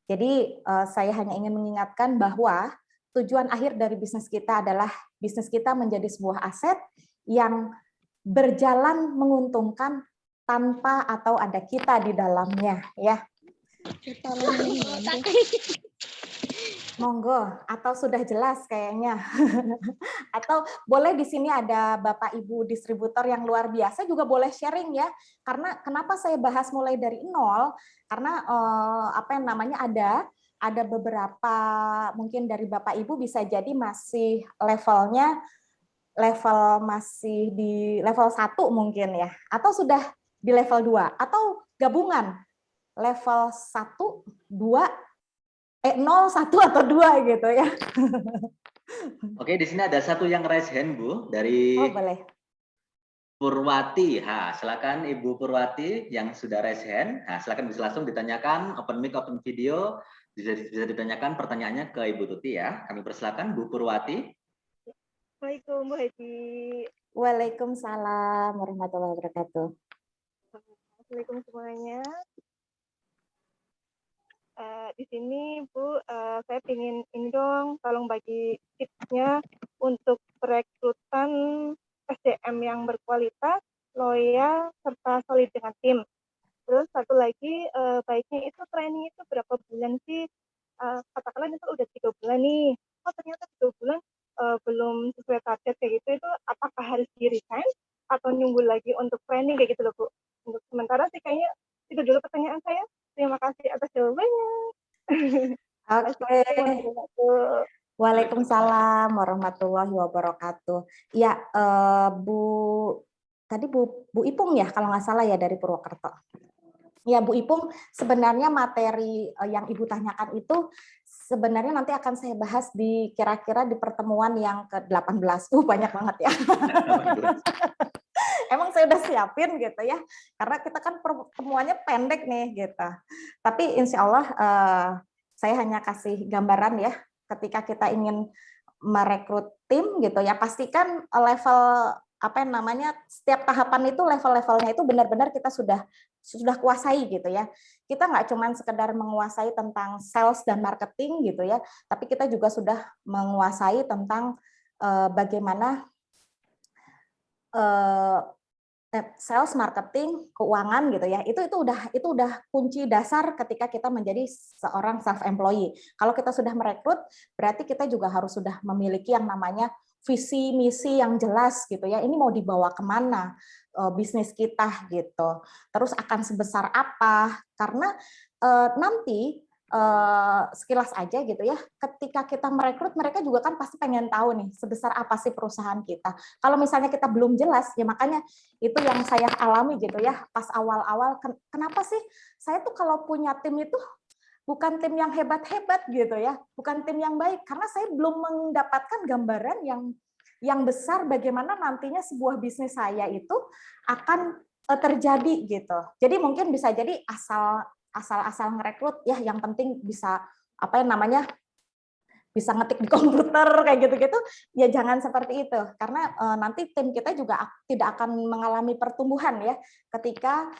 Jadi saya hanya ingin mengingatkan bahwa tujuan akhir dari bisnis kita adalah bisnis kita menjadi sebuah aset yang berjalan menguntungkan tanpa atau ada kita di dalamnya ya. Monggo, atau sudah jelas kayaknya. Atau boleh di sini ada Bapak Ibu distributor yang luar biasa juga boleh sharing ya. Karena kenapa saya bahas mulai dari nol? Karena apa yang namanya ada beberapa mungkin dari Bapak Ibu bisa jadi masih levelnya masih di level 1 mungkin ya. Atau sudah di level 2 atau gabungan level 1, 2, 0, 1 atau 2 gitu ya. Oke, di sini ada satu yang raise hand Bu dari boleh. Purwati. Silakan Ibu Purwati yang sudah raise hand. Silakan bisa langsung ditanyakan, open mic, open video, bisa ditanyakan pertanyaannya ke Ibu Tuti ya. Kami persilakan Bu Purwati. Assalamualaikum Bu Haji. Waalaikumsalam warahmatullahi wabarakatuh. Assalamualaikum semuanya. Di sini Bu, saya ingin ini dong, tolong bagi tipsnya untuk perekrutan SDM yang berkualitas, loyal, serta solid dengan tim. Terus satu lagi, baiknya itu training itu berapa bulan sih? Katakanlah itu udah 3 bulan nih, ternyata 3 bulan belum sesuai target kayak gitu, itu apakah harus di-resign atau nunggu lagi untuk training kayak gitu loh Bu? Untuk sementara sih kayaknya itu dulu pertanyaan saya. Terima kasih atas jawabannya. Oke. Waalaikumsalam warahmatullahi wabarakatuh. Ya, tadi Bu Ipung ya kalau nggak salah ya dari Purwokerto. Ya Bu Ipung, sebenarnya materi yang Ibu tanyakan itu sebenarnya nanti akan saya bahas di kira-kira di pertemuan yang ke-18. Banyak banget ya. Emang saya udah siapin gitu ya, karena kita kan pertemuannya pendek nih gitu. Tapi insya Allah saya hanya kasih gambaran ya, ketika kita ingin merekrut tim gitu ya, pastikan level apa namanya, setiap tahapan itu level-levelnya itu benar-benar kita sudah kuasai gitu ya. Kita nggak cuma sekedar menguasai tentang sales dan marketing gitu ya, tapi kita juga sudah menguasai tentang bagaimana sales, marketing, keuangan gitu ya. Itu udah kunci dasar ketika kita menjadi seorang self employee. Kalau kita sudah merekrut, berarti kita juga harus sudah memiliki yang namanya visi misi yang jelas gitu ya. Ini mau dibawa kemana bisnis kita gitu. Terus akan sebesar apa? Karena nanti sekilas aja gitu ya, ketika kita merekrut, mereka juga kan pasti pengen tahu nih sebesar apa sih perusahaan kita. Kalau misalnya kita belum jelas, ya makanya itu yang saya alami gitu ya pas awal-awal. Kenapa sih saya tuh kalau punya tim itu bukan tim yang hebat-hebat gitu ya, bukan tim yang baik, karena saya belum mendapatkan gambaran yang besar bagaimana nantinya sebuah bisnis saya itu akan terjadi gitu. Jadi mungkin bisa jadi asal ngerekrut ya, yang penting bisa apa yang namanya bisa ngetik di komputer kayak gitu-gitu, ya jangan seperti itu, karena nanti tim kita juga tidak akan mengalami pertumbuhan ya ketika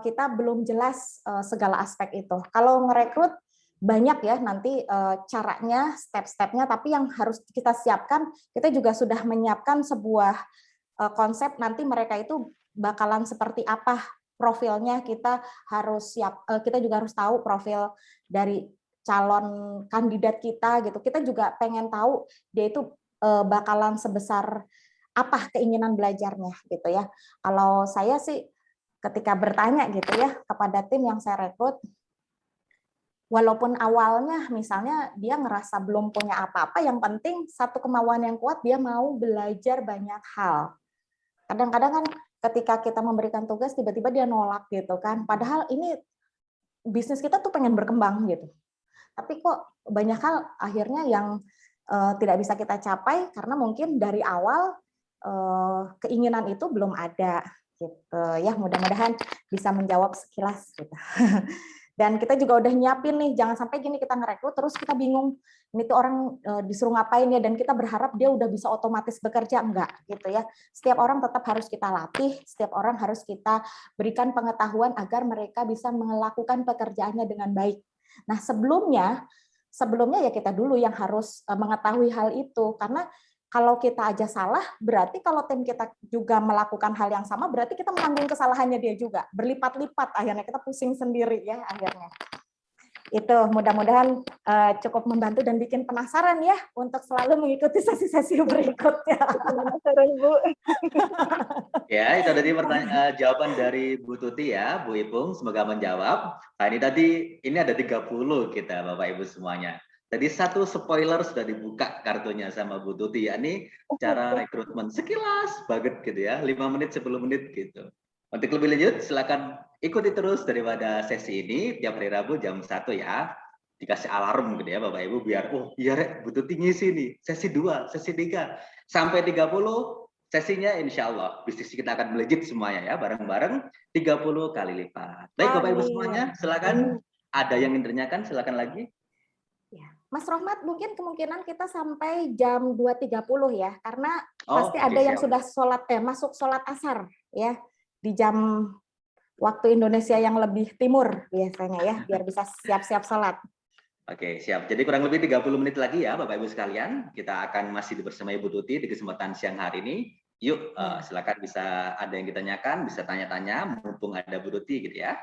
kita belum jelas segala aspek itu. Kalau ngerekrut banyak ya nanti caranya, step-stepnya, tapi yang harus kita siapkan, kita juga sudah menyiapkan sebuah konsep nanti mereka itu bakalan seperti apa profilnya. Kita harus siap, kita juga harus tahu profil dari calon kandidat kita gitu. Kita juga pengen tahu dia itu bakalan sebesar apa keinginan belajarnya gitu ya. Kalau saya sih ketika bertanya gitu ya kepada tim yang saya rekrut, walaupun awalnya misalnya dia ngerasa belum punya apa-apa, yang penting satu kemauan yang kuat, dia mau belajar banyak hal. Kadang-kadang kan ketika kita memberikan tugas tiba-tiba dia nolak gitu kan, padahal ini bisnis kita tuh pengen berkembang gitu. Tapi kok banyak hal akhirnya yang tidak bisa kita capai karena mungkin dari awal keinginan itu belum ada gitu ya. Mudah-mudahan bisa menjawab sekilas gitu. Dan kita juga udah nyiapin nih, jangan sampai gini kita ngerekrut terus kita bingung ini tuh orang disuruh ngapain ya, dan kita berharap dia udah bisa otomatis bekerja, enggak gitu ya. Setiap orang tetap harus kita latih, setiap orang harus kita berikan pengetahuan agar mereka bisa melakukan pekerjaannya dengan baik. Nah, sebelumnya ya kita dulu yang harus mengetahui hal itu, karena kalau kita aja salah, berarti kalau tim kita juga melakukan hal yang sama, berarti kita menanggung kesalahannya dia juga. Berlipat-lipat, akhirnya kita pusing sendiri ya akhirnya. Itu mudah-mudahan cukup membantu dan bikin penasaran ya untuk selalu mengikuti sesi-sesi berikutnya. Penasaran, Bu. Ya, itu tadi jawaban dari Bu Tuti ya, Bu Ipung, semoga menjawab. Nah, ini ada 30 kita Bapak Ibu semuanya. Tadi satu spoiler sudah dibuka kartunya sama Bu Tuti, ya ini cara rekrutmen sekilas banget gitu ya, 5 menit 10 menit gitu. Untuk lebih lanjut silakan ikuti terus daripada sesi ini tiap hari Rabu jam 1 ya. Dikasih alarm gitu ya Bapak Ibu biar iya Bu Tuti ngisi nih, sesi 2, sesi 3 sampai 30 sesinya insya Allah bisnis kita akan melejit semuanya ya, bareng-bareng 30 kali lipat. Baik Bapak Ibu semuanya, silakan. Ada yang ingin ditanyakan, silakan lagi. Ya. Mas Rohmat, mungkin kemungkinan kita sampai jam 2.30 ya, karena pasti ada yang sudah masuk sholat asar ya di jam waktu Indonesia yang lebih timur biasanya ya, biar bisa siap-siap sholat. Oke, siap. Jadi kurang lebih 30 menit lagi ya Bapak Ibu sekalian, kita akan masih bersama Ibu Tuti di kesempatan siang hari ini. Yuk, silakan bisa ada yang ditanyakan, bisa tanya-tanya, mumpung ada Bu Tuti gitu ya.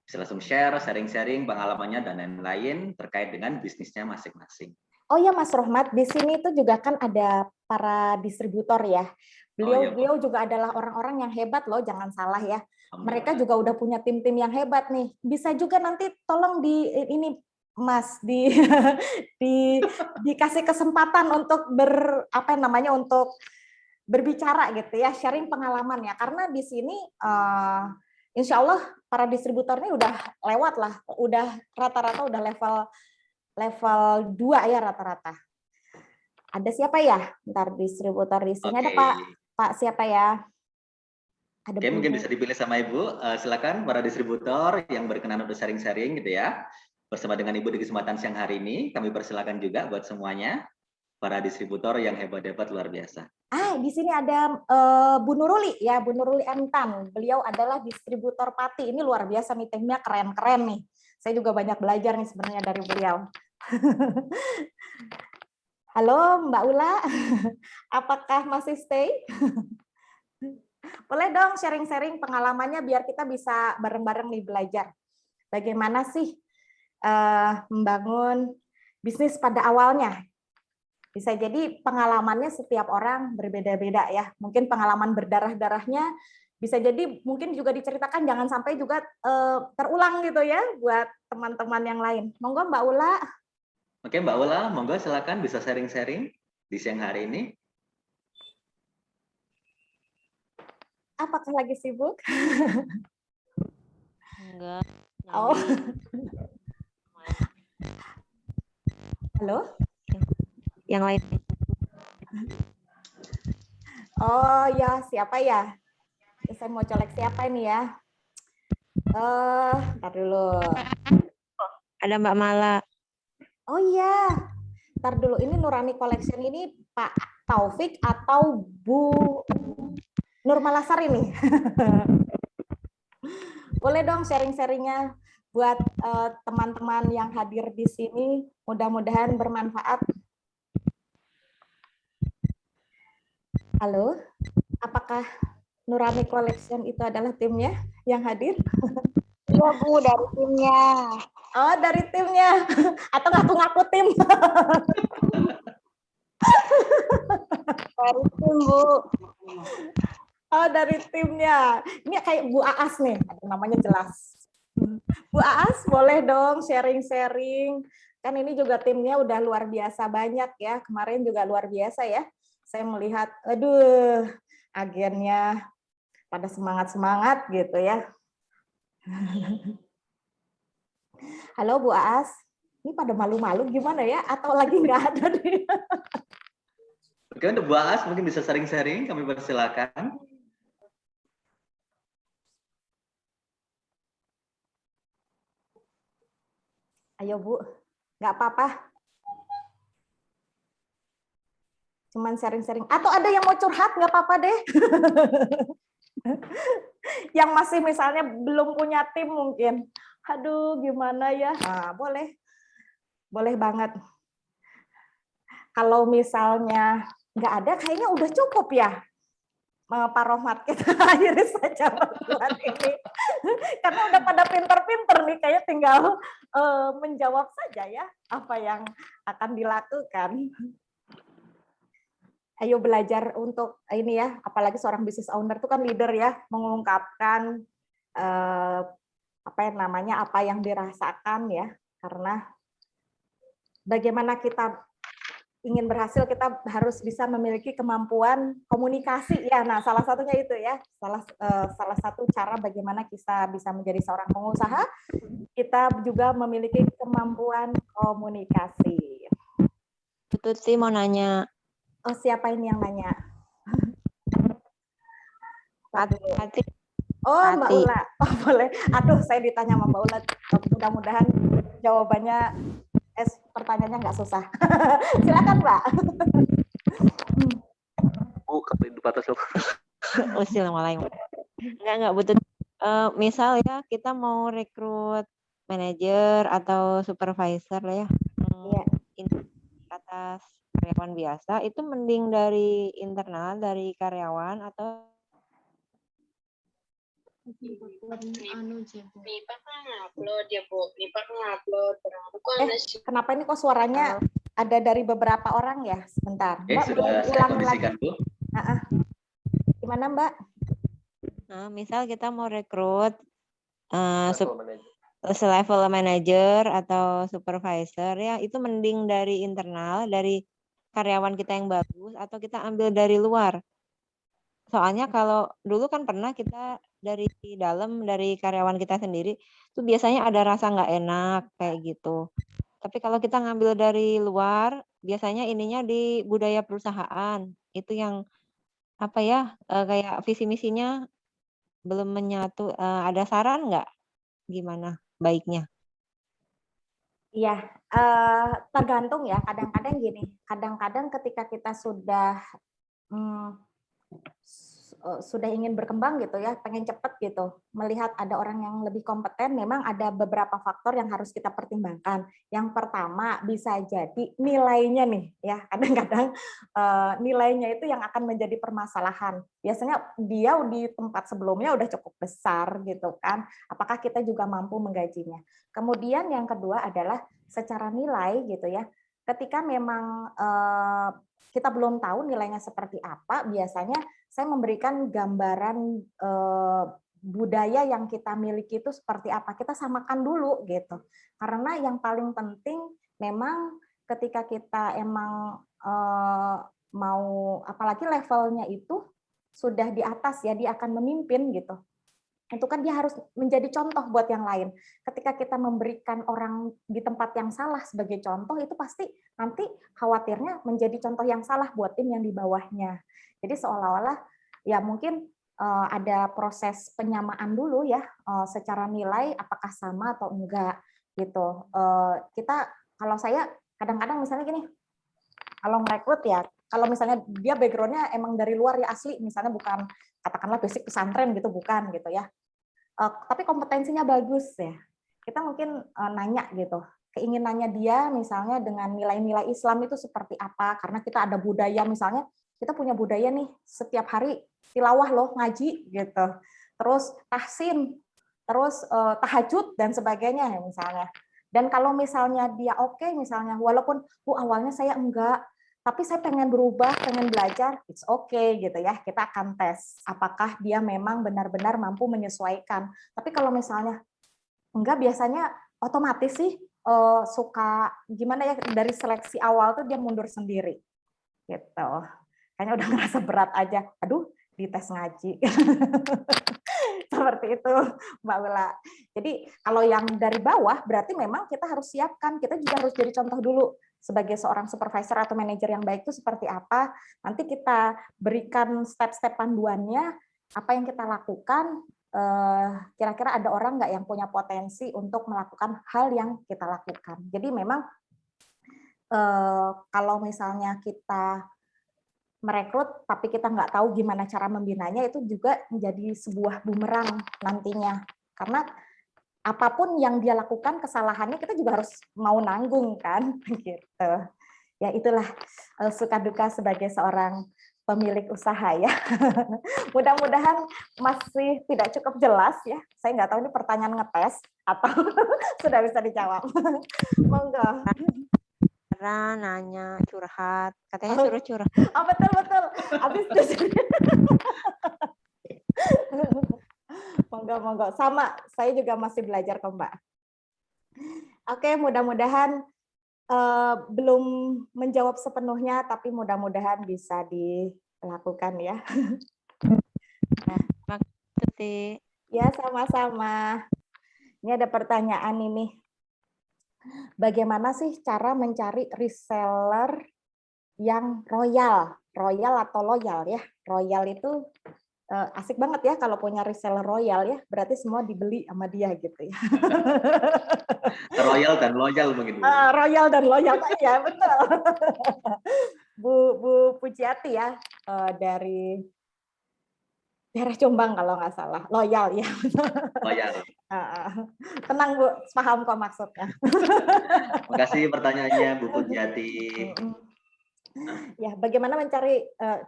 Bisa langsung share, sharing-sharing pengalamannya dan lain-lain terkait dengan bisnisnya masing-masing. Oh ya Mas Rohmat, di sini itu juga kan ada para distributor ya. Beliau juga adalah orang-orang yang hebat loh, jangan salah ya. Mereka juga udah punya tim-tim yang hebat nih. Bisa juga nanti tolong Mas dikasih kesempatan untuk untuk berbicara gitu ya, sharing pengalaman ya. Karena di sini insya Allah para distributor ini udah lewat lah, udah rata-rata udah level 2 ya rata-rata. Ada siapa ya? Ntar distributor di sini ada Pak siapa ya? Ada mungkin bisa dipilih sama Ibu. Silakan para distributor yang berkenan untuk sharing-sharing gitu ya. Bersama dengan Ibu di kesempatan siang hari ini, kami persilakan juga buat semuanya. para distributor yang hebat-hebat luar biasa. Di sini ada Bu Nuruli ya, Bu Nuruli Entan. Beliau adalah distributor pati. Ini luar biasa nih, timnya keren-keren nih. Saya juga banyak belajar nih sebenarnya dari beliau. Halo Mbak Ula, apakah masih stay? Boleh dong sharing-sharing pengalamannya biar kita bisa bareng-bareng nih belajar. Bagaimana sih membangun bisnis pada awalnya? Bisa jadi pengalamannya setiap orang berbeda-beda ya. Mungkin pengalaman berdarah-darahnya bisa jadi mungkin juga diceritakan, jangan sampai juga terulang gitu ya buat teman-teman yang lain. Monggo Mbak Ula. Oke Mbak Ula, monggo silakan bisa sharing-sharing di siang hari ini. Apakah lagi sibuk? Enggak. Oh. Halo? Yang lain. Oh ya, siapa ya? Saya mau colek siapa ini ya? Ntar dulu. Ada Mbak Mala. Oh iya, ntar dulu. Ini Nurani Collection ini Pak Taufik atau Bu Nurmalasari nih? Boleh dong sharing-sharingnya buat teman-teman yang hadir di sini. Mudah-mudahan bermanfaat. Halo, apakah Nurani Collection itu adalah timnya yang hadir? Iya Bu, dari timnya. Oh, dari timnya. Atau ngaku-ngaku tim? Dari tim Bu. Oh, dari timnya. Ini kayak Bu Aas nih, namanya jelas. Bu Aas, boleh dong sharing-sharing. Kan ini juga timnya udah luar biasa banyak ya. Kemarin juga luar biasa ya. Saya melihat, aduh, agennya pada semangat-semangat gitu ya. Halo Bu Aas, ini pada malu-malu gimana ya? Atau lagi nggak ada nih? Oke, untuk Bu Aas mungkin bisa sharing-sharing, kami persilakan. Ayo Bu, nggak apa-apa. Cuman sharing-sharing. Atau ada yang mau curhat, nggak apa-apa deh. Yang masih misalnya belum punya tim mungkin. Aduh, gimana ya? Nah, boleh. Boleh banget. Kalau misalnya nggak ada, kayaknya udah cukup ya. Pak Rohmat, kita akhiri saja bulan ini. Karena udah pada pinter-pinter nih, kayaknya tinggal menjawab saja ya apa yang akan dilakukan. Ayo belajar untuk ini ya, apalagi seorang business owner itu kan leader ya, mengungkapkan apa yang dirasakan ya, karena bagaimana kita ingin berhasil, kita harus bisa memiliki kemampuan komunikasi ya. Nah, salah satunya itu ya, salah satu cara bagaimana kita bisa menjadi seorang pengusaha, kita juga memiliki kemampuan komunikasi. Tuti mau nanya. Oh, siapa ini yang nanya? Hati. Oh, Mbak Ula. Oh, boleh. Aduh, saya ditanya sama Mbak Ula. Mudah-mudahan jawabannya, pertanyaannya nggak susah. Silakan, Mbak. Bu, di batas loh. Oh, silakan. Enggak butuh. Misal ya, kita mau rekrut manajer atau supervisor lah ya. Iya. Atas karyawan biasa, itu mending dari internal, dari karyawan atau kenapa ini kok suaranya ada dari beberapa orang ya? Sebentar. Mbak, sudah saya kondisikan, Bu. Gimana, Mbak? Nah, misal kita mau rekrut level manager atau supervisor ya, itu mending dari internal, dari karyawan kita yang bagus, atau kita ambil dari luar. Soalnya kalau dulu kan pernah kita dari dalam, dari karyawan kita sendiri, itu biasanya ada rasa nggak enak kayak gitu. Tapi kalau kita ngambil dari luar, biasanya ininya di budaya perusahaan. Itu yang apa ya, kayak visi misinya belum menyatu. Ada saran nggak gimana baiknya? Iya, tergantung ya. Kadang-kadang gini, kadang-kadang ketika kita hmm, sudah ingin berkembang gitu ya, pengen cepet gitu, melihat ada orang yang lebih kompeten, memang ada beberapa faktor yang harus kita pertimbangkan. Yang pertama bisa jadi nilainya nih ya, kadang-kadang nilainya itu yang akan menjadi permasalahan. Biasanya dia di tempat sebelumnya udah cukup besar gitu kan, apakah kita juga mampu menggajinya. Kemudian yang kedua adalah secara nilai gitu ya, ketika memang kita belum tahu nilainya seperti apa, biasanya saya memberikan gambaran budaya yang kita miliki itu seperti apa. Kita samakan dulu gitu. Karena yang paling penting memang ketika kita emang mau, apalagi levelnya itu sudah di atas ya, dia akan memimpin gitu. Itu kan dia harus menjadi contoh buat yang lain. Ketika kita memberikan orang di tempat yang salah sebagai contoh, itu pasti nanti khawatirnya menjadi contoh yang salah buat tim yang di bawahnya. Jadi seolah-olah ya mungkin ada proses penyamaan dulu ya, secara nilai apakah sama atau enggak gitu. Kita, kalau saya kadang-kadang misalnya gini, kalau merekrut ya, kalau misalnya dia background-nya emang dari luar ya asli, misalnya bukan katakanlah basic pesantren gitu, bukan gitu ya, tapi kompetensinya bagus ya. Kita mungkin nanya gitu, keinginannya dia misalnya dengan nilai-nilai Islam itu seperti apa, karena kita ada budaya misalnya, kita punya budaya nih setiap hari tilawah loh, ngaji gitu. Terus tahsin, terus tahajud dan sebagainya ya misalnya. Dan kalau misalnya dia oke, misalnya walaupun awalnya saya enggak, tapi saya pengen berubah, pengen belajar, it's okay gitu ya. Kita akan tes apakah dia memang benar-benar mampu menyesuaikan. Tapi kalau misalnya enggak, biasanya otomatis sih suka gimana ya, dari seleksi awal tuh dia mundur sendiri gitu. Kayaknya udah ngerasa berat aja. Aduh, dites ngaji. Seperti itu, Mbak Ula. Jadi kalau yang dari bawah berarti memang kita harus siapkan, kita juga harus jadi contoh dulu sebagai seorang supervisor atau manajer yang baik itu seperti apa. Nanti kita berikan step-step panduannya, apa yang kita lakukan, kira-kira ada orang nggak yang punya potensi untuk melakukan hal yang kita lakukan. Jadi memang kalau misalnya kita merekrut tapi kita nggak tahu gimana cara membinanya, itu juga menjadi sebuah bumerang nantinya, karena apapun yang dia lakukan kesalahannya kita juga harus mau nanggung kan gitu ya. Itulah suka duka sebagai seorang pemilik usaha ya. Mudah-mudahan masih tidak cukup jelas ya, saya nggak tahu ini pertanyaan ngetes atau sudah bisa dijawab. Monggo. Nanya curhat, katanya suruh curhat. Oh, betul. Habis monggo. Sama, saya juga masih belajar kok, Mbak. Oke, mudah-mudahan belum menjawab sepenuhnya, tapi mudah-mudahan bisa dilakukan ya. Makasih. Ya, sama-sama. Ini ada pertanyaan ini. Bagaimana sih cara mencari reseller yang royal? Royal atau loyal ya? Royal itu asik banget ya kalau punya reseller royal ya, berarti semua dibeli sama dia gitu ya. Royal dan loyal mungkin. Royal dan loyal, ya betul. Bu Pujiati ya, dari daerah Jombang kalau nggak salah, loyal ya. Loyal. Tenang Bu, paham kok maksudnya. Terima kasih pertanyaannya Bu Pujiati. Ya, bagaimana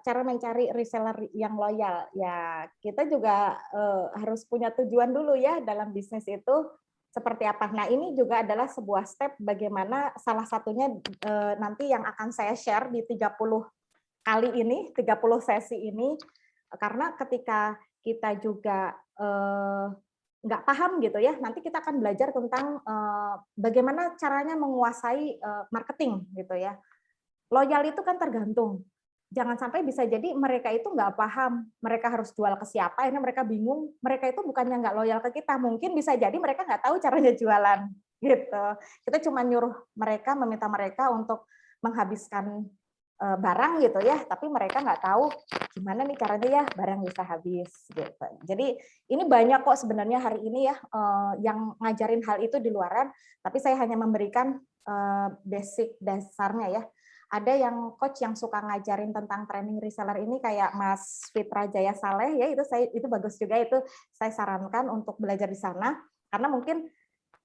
cara mencari reseller yang loyal? Ya, kita juga harus punya tujuan dulu ya dalam bisnis itu seperti apa. Nah, ini juga adalah sebuah step bagaimana salah satunya nanti yang akan saya share di 30 kali ini, 30 sesi ini, karena ketika kita juga nggak paham gitu ya, nanti kita akan belajar tentang bagaimana caranya menguasai marketing gitu ya. Loyal itu kan tergantung. Jangan sampai bisa jadi mereka itu nggak paham, mereka harus jual ke siapa, ini mereka bingung. Mereka itu bukannya nggak loyal ke kita, mungkin bisa jadi mereka nggak tahu caranya jualan, gitu. Kita cuma nyuruh mereka, meminta mereka untuk menghabiskan barang gitu ya, tapi mereka nggak tahu gimana nih caranya ya barang bisa habis gitu. Jadi ini banyak kok sebenarnya hari ini ya yang ngajarin hal itu di luaran, tapi saya hanya memberikan basic dasarnya ya. Ada yang coach yang suka ngajarin tentang training reseller ini kayak Mas Fitra Jaya Saleh ya, itu bagus juga, itu saya sarankan untuk belajar di sana karena mungkin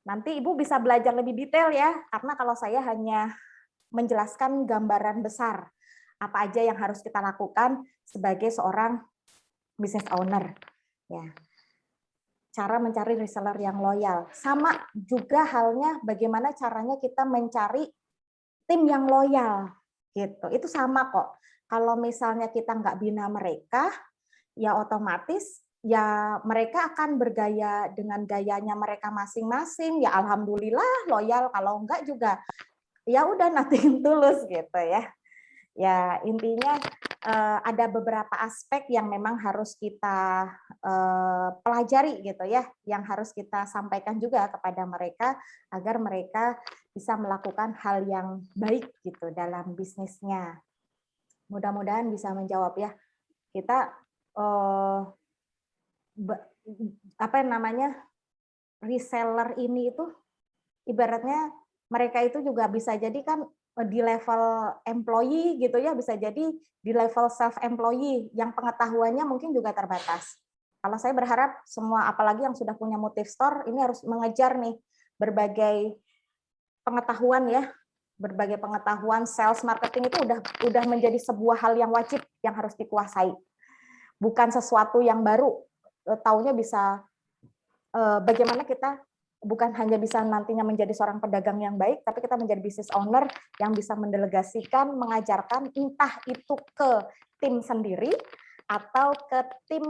nanti Ibu bisa belajar lebih detail ya, karena kalau saya hanya menjelaskan gambaran besar apa aja yang harus kita lakukan sebagai seorang business owner. Ya. Cara mencari reseller yang loyal. Sama juga halnya bagaimana caranya kita mencari tim yang loyal. Gitu. Itu sama kok. Kalau misalnya kita nggak bina mereka, ya otomatis ya mereka akan bergaya dengan gayanya mereka masing-masing. Ya alhamdulillah loyal, kalau enggak juga ya udah nothing tulus gitu ya. Ya intinya ada beberapa aspek yang memang harus kita pelajari gitu ya, yang harus kita sampaikan juga kepada mereka agar mereka bisa melakukan hal yang baik gitu dalam bisnisnya. Mudah-mudahan bisa menjawab ya. Kita apa namanya reseller ini itu ibaratnya mereka itu juga bisa jadi kan di level employee gitu ya, bisa jadi di level self employee yang pengetahuannya mungkin juga terbatas. Kalau saya berharap semua, apalagi yang sudah punya motif store, ini harus mengejar nih berbagai pengetahuan ya, berbagai pengetahuan sales marketing itu udah menjadi sebuah hal yang wajib yang harus dikuasai. Bukan sesuatu yang baru, taunya bisa bagaimana kita bukan hanya bisa nantinya menjadi seorang pedagang yang baik, tapi kita menjadi business owner yang bisa mendelegasikan, mengajarkan entah itu ke tim sendiri atau ke tim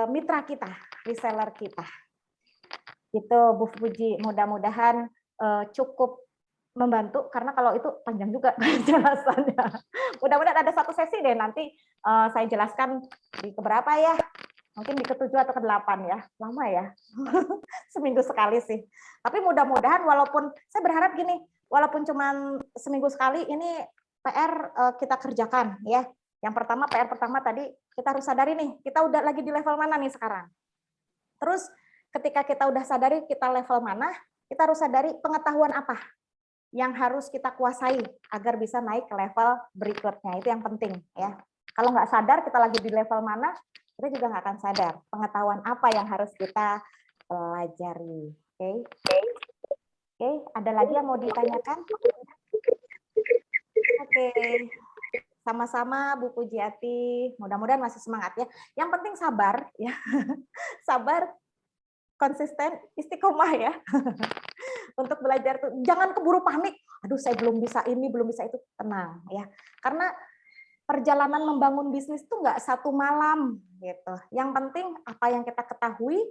mitra kita, reseller kita. Itu Bu Puji, mudah-mudahan cukup membantu, karena kalau itu panjang juga penjelasannya. Mudah-mudahan ada satu sesi deh nanti saya jelaskan di keberapa ya, mungkin di ke-7 atau ke-8 ya, lama ya, seminggu sekali sih. Tapi mudah-mudahan walaupun, saya berharap gini, walaupun cuma seminggu sekali, ini PR kita kerjakan ya. Yang pertama, PR pertama tadi, kita harus sadari nih, kita udah lagi di level mana nih sekarang. Terus ketika kita udah sadari kita level mana, kita harus sadari pengetahuan apa yang harus kita kuasai agar bisa naik ke level berikutnya. Itu yang penting ya. Kalau nggak sadar kita lagi di level mana, kita juga nggak akan sadar pengetahuan apa yang harus kita pelajari. Oke, ada lagi yang mau ditanyakan? Oke, sama-sama Bu Pujiati. Mudah-mudahan masih semangat ya. Yang penting sabar ya, sabar, konsisten, istiqomah ya. Untuk belajar tuh jangan keburu panik. Aduh, saya belum bisa ini, belum bisa itu. Tenang ya, karena perjalanan membangun bisnis itu nggak satu malam gitu. Yang penting apa yang kita ketahui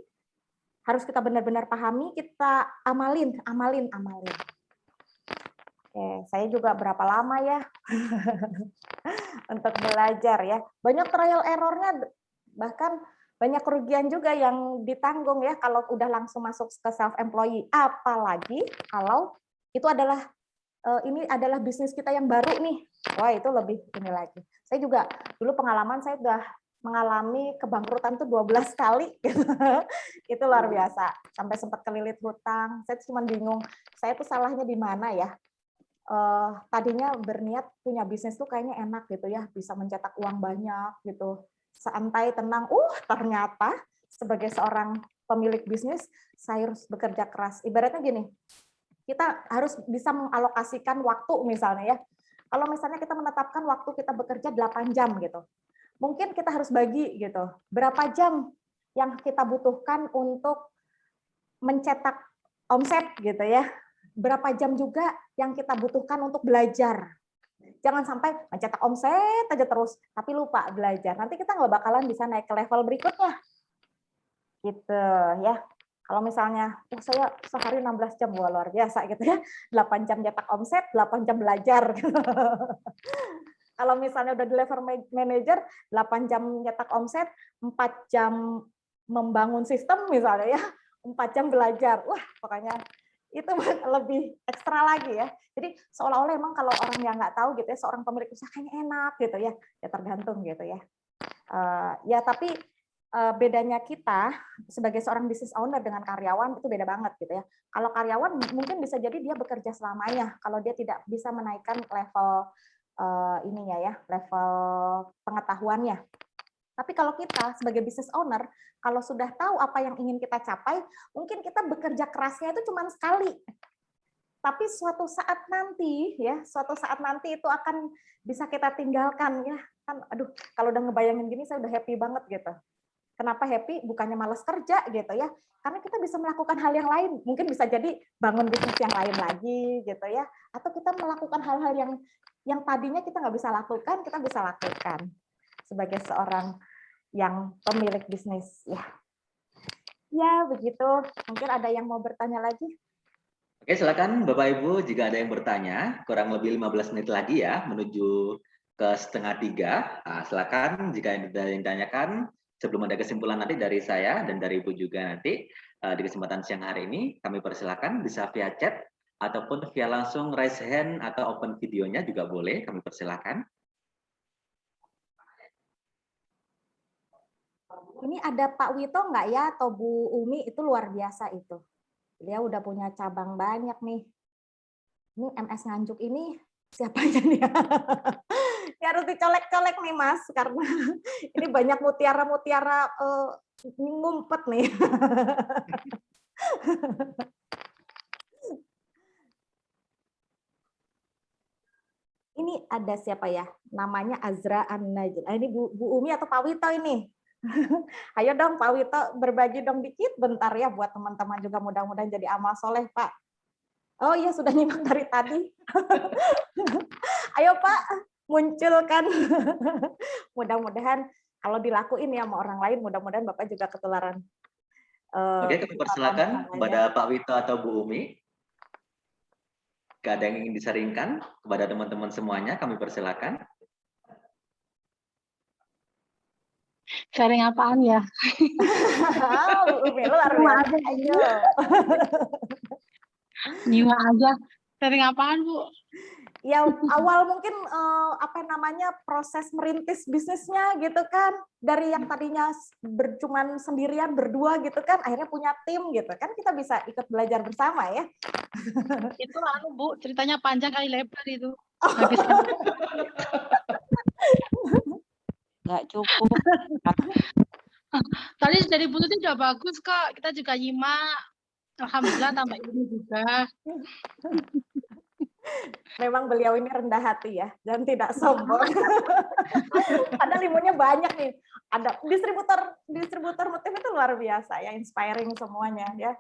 harus kita benar-benar pahami, kita amalin. Oke, saya juga berapa lama ya untuk belajar ya. Banyak trial errornya, bahkan banyak kerugian juga yang ditanggung ya kalau udah langsung masuk ke self employee. Apalagi kalau itu adalah ini adalah bisnis kita yang baru nih. Wah, itu lebih ini lagi. Saya juga dulu pengalaman saya udah mengalami kebangkrutan tuh 12 kali gitu. Itu luar biasa. Sampai sempat kelilit hutang. Saya cuma bingung, saya tuh salahnya di mana ya? Tadinya berniat punya bisnis tuh kayaknya enak gitu ya, bisa mencetak uang banyak gitu. Santai, tenang. Ternyata sebagai seorang pemilik bisnis, saya harus bekerja keras. Ibaratnya gini, kita harus bisa mengalokasikan waktu misalnya ya. Kalau misalnya kita menetapkan waktu kita bekerja 8 jam gitu. Mungkin kita harus bagi gitu. Berapa jam yang kita butuhkan untuk mencetak omset gitu ya. Berapa jam juga yang kita butuhkan untuk belajar. Jangan sampai mencetak omset aja terus, tapi lupa belajar. Nanti kita nggak bakalan bisa naik ke level berikutnya. Gitu ya. Kalau misalnya, saya sehari 16 jam, wah luar biasa gitu ya. 8 jam cetak omset, 8 jam belajar. Kalau misalnya udah di level manager, 8 jam nyetak omset, 4 jam membangun sistem misalnya ya, 4 jam belajar. Wah, pokoknya itu lebih ekstra lagi ya. Jadi seolah-olah emang kalau orang yang nggak tahu gitu ya, seorang pemilik usaha kayaknya enak gitu ya, ya tergantung gitu ya. Ya tapi bedanya kita sebagai seorang business owner dengan karyawan itu beda banget gitu ya. Kalau karyawan mungkin bisa jadi dia bekerja selamanya kalau dia tidak bisa menaikkan level ininya ya, level pengetahuannya. Tapi kalau kita sebagai business owner, kalau sudah tahu apa yang ingin kita capai, mungkin kita bekerja kerasnya itu cuma sekali. Tapi suatu saat nanti ya, suatu saat nanti itu akan bisa kita tinggalkan ya. Kan aduh, kalau udah ngebayangin gini saya udah happy banget gitu. Kenapa happy? Bukannya malas kerja gitu ya. Karena kita bisa melakukan hal yang lain. Mungkin bisa jadi bangun bisnis yang lain lagi gitu ya. Atau kita melakukan hal-hal yang tadinya kita nggak bisa lakukan, kita bisa lakukan sebagai seorang yang pemilik bisnis ya. Ya, begitu. Mungkin ada yang mau bertanya lagi? Oke, silakan Bapak Ibu jika ada yang bertanya, kurang lebih 15 menit lagi ya menuju ke 2:30. Nah, silakan jika ada yang ditanyakan sebelum ada kesimpulan nanti dari saya dan dari Ibu juga nanti di kesempatan siang hari ini kami persilakan bisa via chat ataupun via langsung raise hand atau open videonya juga boleh, kami persilakan. Ini ada Pak Wito nggak ya, atau Bu Umi, itu luar biasa itu. Dia udah punya cabang banyak nih. Ini MS Nganjuk ini siapanya dia? Ini harus dicolek-colek nih Mas, karena ini banyak mutiara-mutiara ngumpet nih. Ini ada siapa ya? Namanya Azra An-Najl. Ini Bu Umi atau Pak Wito ini? Ayo dong Pak Wito, berbagi dong dikit bentar ya buat teman-teman juga, mudah-mudahan jadi amal soleh Pak. Oh iya, sudah nyimak dari tadi. Ayo Pak, munculkan. Mudah-mudahan kalau dilakuin ya sama orang lain, mudah-mudahan Bapak juga ketularan. Oke, kami persilakan kepada Pak Wito atau Bu Umi. Jika ada yang ingin disaringkan kepada teman-teman semuanya, kami persilakan. Sharing apaan ya? Bu Umi luar biasa. Ayo. Nyimak aja. Sharing apaan, Bu? Ya awal mungkin apa namanya, proses merintis bisnisnya gitu kan, dari yang tadinya cuman sendirian berdua gitu kan, akhirnya punya tim gitu kan, kita bisa ikut belajar bersama ya. Itu Bu, ceritanya panjang kali lebar itu. Nggak cukup. Tadi dari Bu Tuti udah bagus kok, kita juga nyimak. Alhamdulillah tambah ilmu juga. Memang beliau ini rendah hati ya, dan tidak sombong. Padahal ilmunya banyak nih. Ada distributor motif itu luar biasa ya, inspiring semuanya ya.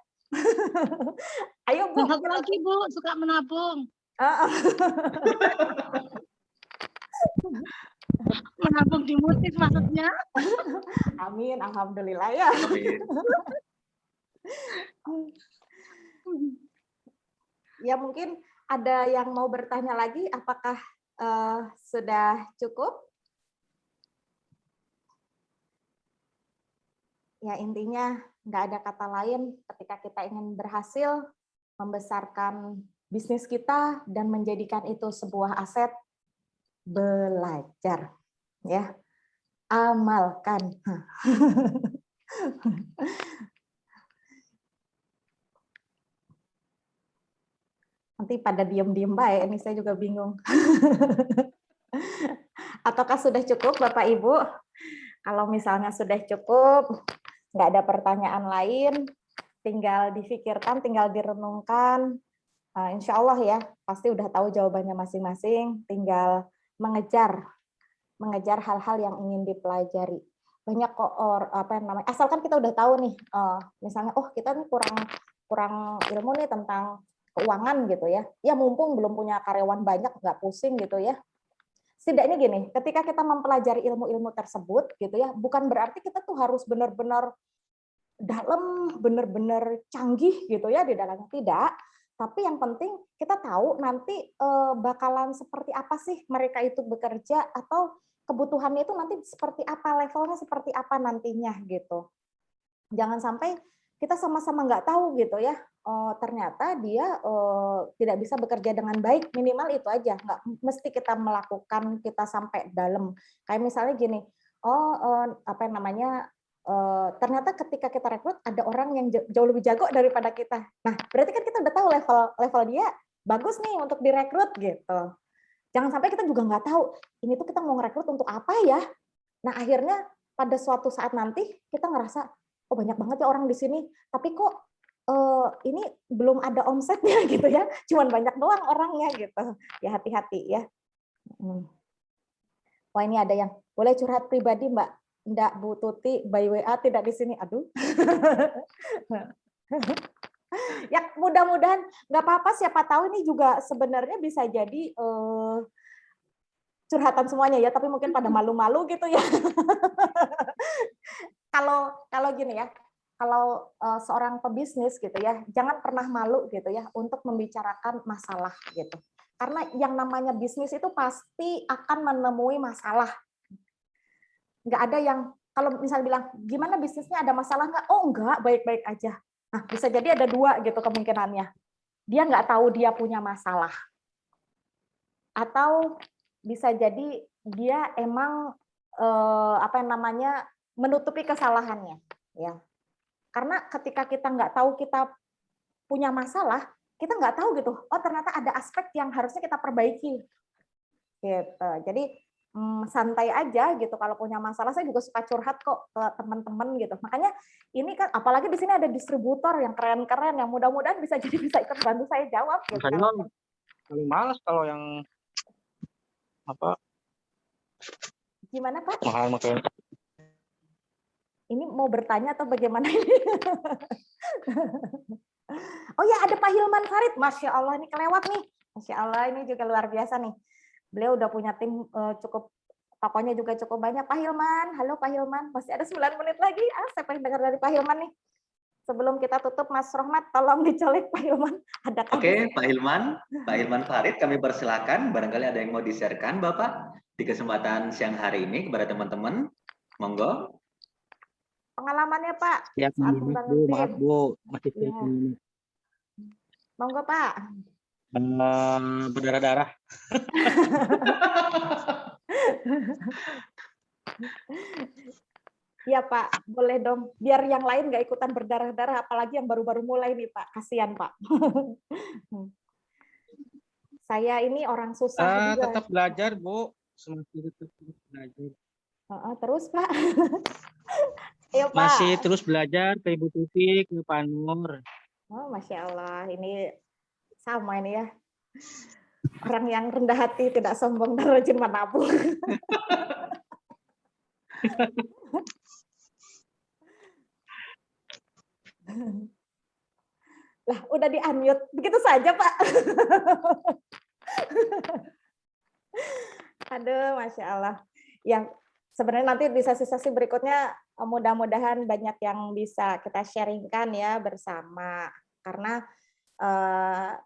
Ayo Bu. Dan satu lagi Bu, suka menabung. Menabung di motif maksudnya. Amin, alhamdulillah ya. Amin. Ya mungkin ada yang mau bertanya lagi, apakah sudah cukup? Ya intinya nggak ada kata lain ketika kita ingin berhasil membesarkan bisnis kita dan menjadikan itu sebuah aset, belajar ya, amalkan. Nanti pada diem-diem baik, ini saya juga bingung. Ataukah sudah cukup Bapak Ibu? Kalau misalnya sudah cukup, nggak ada pertanyaan lain, tinggal difikirkan, tinggal direnungkan. Insya Allah ya, pasti udah tahu jawabannya masing-masing, tinggal mengejar hal-hal yang ingin dipelajari. Banyak kok asalkan kita udah tahu nih, misalnya kita nih kurang ilmu nih tentang keuangan gitu ya. Ya mumpung belum punya karyawan banyak, nggak pusing gitu ya. Setidaknya gini, ketika kita mempelajari ilmu-ilmu tersebut gitu ya, bukan berarti kita tuh harus benar-benar dalam, benar-benar canggih gitu ya di dalamnya, tidak. Tapi yang penting kita tahu nanti bakalan seperti apa sih mereka itu bekerja, atau kebutuhannya itu nanti seperti apa, levelnya seperti apa nantinya gitu. Jangan sampai kita sama-sama nggak tahu gitu ya, ternyata dia tidak bisa bekerja dengan baik, minimal itu aja, nggak mesti kita melakukan kita sampai dalam. Kayak misalnya gini, apa namanya, ternyata ketika kita rekrut ada orang yang jauh lebih jago daripada kita. Nah, berarti kan kita udah tahu level dia bagus nih untuk direkrut gitu. Jangan sampai kita juga nggak tahu ini tuh kita mau ngerekrut untuk apa ya. Nah, akhirnya pada suatu saat nanti kita ngerasa, oh banyak banget ya orang di sini, tapi kok ini belum ada omsetnya gitu ya, cuman banyak doang orangnya gitu. Ya hati-hati ya. Wah ini ada yang boleh curhat pribadi Mbak. Enggak Bu Tuti by WA tidak di sini. Aduh. Ya mudah-mudahan nggak apa-apa. Siapa tahu ini juga sebenarnya bisa jadi curhatan semuanya ya, tapi mungkin pada malu-malu gitu ya. Kalau gini ya, kalau seorang pebisnis gitu ya, jangan pernah malu gitu ya untuk membicarakan masalah gitu. Karena yang namanya bisnis itu pasti akan menemui masalah. Nggak ada yang, kalau misalnya bilang, gimana bisnisnya, ada masalah nggak? Oh enggak, baik-baik aja. Nah, bisa jadi ada dua gitu kemungkinannya. Dia nggak tahu dia punya masalah. Atau bisa jadi dia emang apa namanya menutupi kesalahannya. Ya. Karena ketika kita nggak tahu kita punya masalah, kita nggak tahu gitu, oh ternyata ada aspek yang harusnya kita perbaiki. Gitu. Jadi santai aja gitu, kalau punya masalah saya juga suka curhat kok ke teman-teman gitu. Makanya ini kan apalagi di sini ada distributor yang keren-keren yang mudah-mudahan bisa ikut bantu saya jawab gitu. Makanya paling malas kalau yang apa? Gimana Pak? Mahal makanya. Ini mau bertanya atau bagaimana ini? Oh ya ada Pak Hilman Farid, Masya Allah ini kelewat nih. Masya Allah ini juga luar biasa nih. Beliau udah punya tim cukup, tokonya juga cukup banyak. Pak Hilman, halo Pak Hilman, masih ada 9 menit lagi. Saya pengen dengar dari Pak Hilman nih. Sebelum kita tutup, Mas Rohmat, tolong dicolek Pak Hilman. Oke, Pak Hilman Farid, kami persilakan. Barangkali ada yang mau di-sharekan, Bapak, di kesempatan siang hari ini kepada teman-teman. Monggo. Pengalamannya Pak. Ya, Bu, maaf Bu, masih ya. Monggo Pak. Berdarah-darah. Iya Pak, boleh dong. Biar yang lain nggak ikutan berdarah-darah, apalagi yang baru-baru mulai nih Pak. Kasihan Pak. Saya ini orang susah juga. Tetap belajar Bu, semakin tetap belajar. Terus Pak. Ayo, Pak. Masih terus belajar ke Ibu Tuti, ke Pak Nur. Oh, Masya Allah, ini sama ini ya. Orang yang rendah hati, tidak sombong dan rajin menabung. Lah, udah di-unmute. Begitu saja, Pak. Aduh, Masya Allah. Yang sebenarnya nanti di sesi-sesi berikutnya mudah-mudahan banyak yang bisa kita sharingkan ya bersama. Karena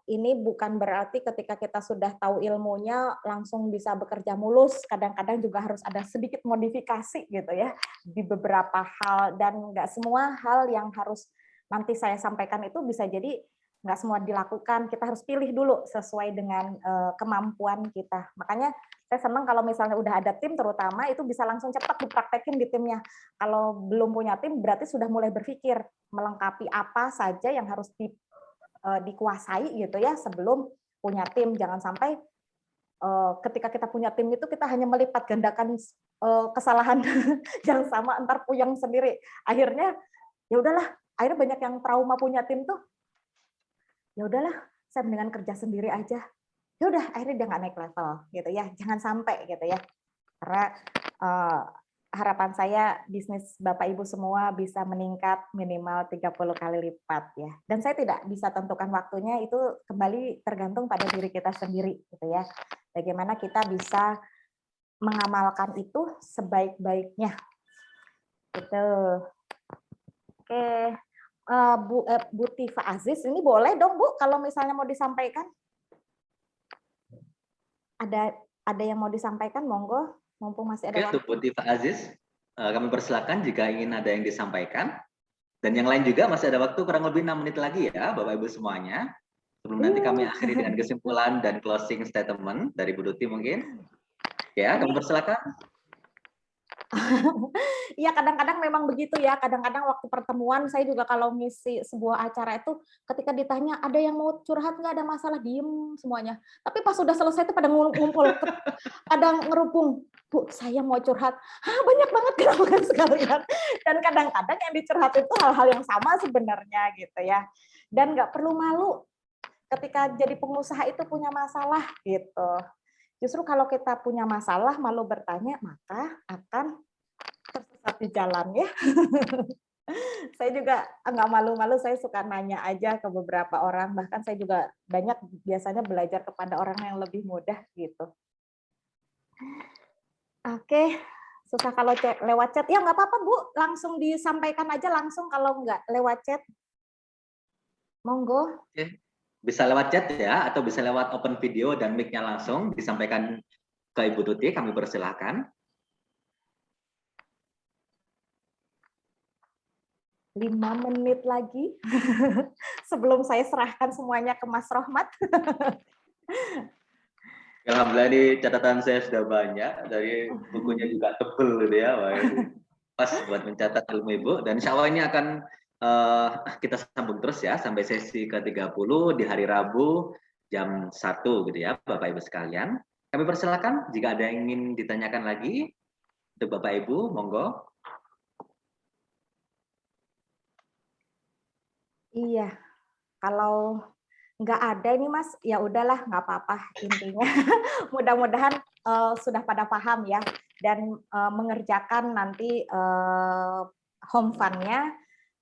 ini bukan berarti ketika kita sudah tahu ilmunya langsung bisa bekerja mulus. Kadang-kadang juga harus ada sedikit modifikasi gitu ya di beberapa hal, dan nggak semua hal yang harus nanti saya sampaikan itu bisa jadi nggak semua dilakukan. Kita harus pilih dulu sesuai dengan kemampuan kita. Makanya saya senang kalau misalnya udah ada tim, terutama itu bisa langsung cepat dipraktekin di timnya. Kalau belum punya tim berarti sudah mulai berpikir melengkapi apa saja yang harus dikuasai gitu ya sebelum punya tim. Jangan sampai ketika kita punya tim itu kita hanya melipat gandakan kesalahan yang sama, entar puyeng sendiri. Akhirnya ya udahlah, akhirnya banyak yang trauma punya tim tuh. Ya udahlah, saya mendingan kerja sendiri aja. Ya udah, akhirnya dia nggak naik level gitu ya. Jangan sampai gitu ya. Karena harapan saya bisnis Bapak Ibu semua bisa meningkat minimal 30 kali lipat ya. Dan saya tidak bisa tentukan waktunya, itu kembali tergantung pada diri kita sendiri gitu ya. Bagaimana kita bisa mengamalkan itu sebaik-baiknya. Gitu. Oke. Bu Tifa Aziz, ini boleh dong Bu kalau misalnya mau disampaikan? Ada yang mau disampaikan, monggo. Mumpung masih ada waktu. Untuk Bu Tifa Aziz, kami persilakan jika ingin ada yang disampaikan. Dan yang lain juga masih ada waktu kurang lebih 6 menit lagi ya, Bapak Ibu semuanya. Sebelum nanti kami akhiri dengan kesimpulan dan closing statement dari Bu Tuti mungkin. Ya, kami persilakan. Iya, kadang-kadang memang begitu ya. Kadang-kadang waktu pertemuan saya juga kalau ngisi sebuah acara itu ketika ditanya ada yang mau curhat nggak, ada masalah, diem semuanya. Tapi pas sudah selesai itu pada ngumpul, kadang ngerubung, Bu, saya mau curhat. Hah, banyak banget kenapa sekalian. Dan kadang-kadang yang dicurhat itu hal-hal yang sama sebenarnya gitu ya. Dan nggak perlu malu ketika jadi pengusaha itu punya masalah gitu. Justru kalau kita punya masalah malu bertanya, maka akan tersesat di jalan ya. Saya juga nggak malu-malu, saya suka nanya aja ke beberapa orang, bahkan saya juga banyak biasanya belajar kepada orang yang lebih mudah gitu. Oke, susah kalau lewat chat. Ya nggak apa-apa Bu, langsung disampaikan aja langsung kalau nggak lewat chat. Monggo. Oke. Bisa lewat chat ya, atau bisa lewat open video dan mic-nya langsung disampaikan ke Ibu Tuti, kami persilahkan. 5 menit lagi sebelum saya serahkan semuanya ke Mas Rohmat. Alhamdulillah ini catatan saya sudah banyak, dari bukunya juga tebel gitu ya. Wah, pas buat mencatat ilmu Ibu, dan insya Allah ini akan kita sambung terus ya sampai sesi ke-30 di hari Rabu jam 1 gitu ya Bapak Ibu sekalian. Kami persilakan jika ada yang ingin ditanyakan lagi untuk Bapak Ibu, monggo. Iya, kalau nggak ada ini Mas, ya udahlah nggak apa-apa intinya. Mudah-mudahan sudah pada paham ya dan mengerjakan nanti home fun-nya,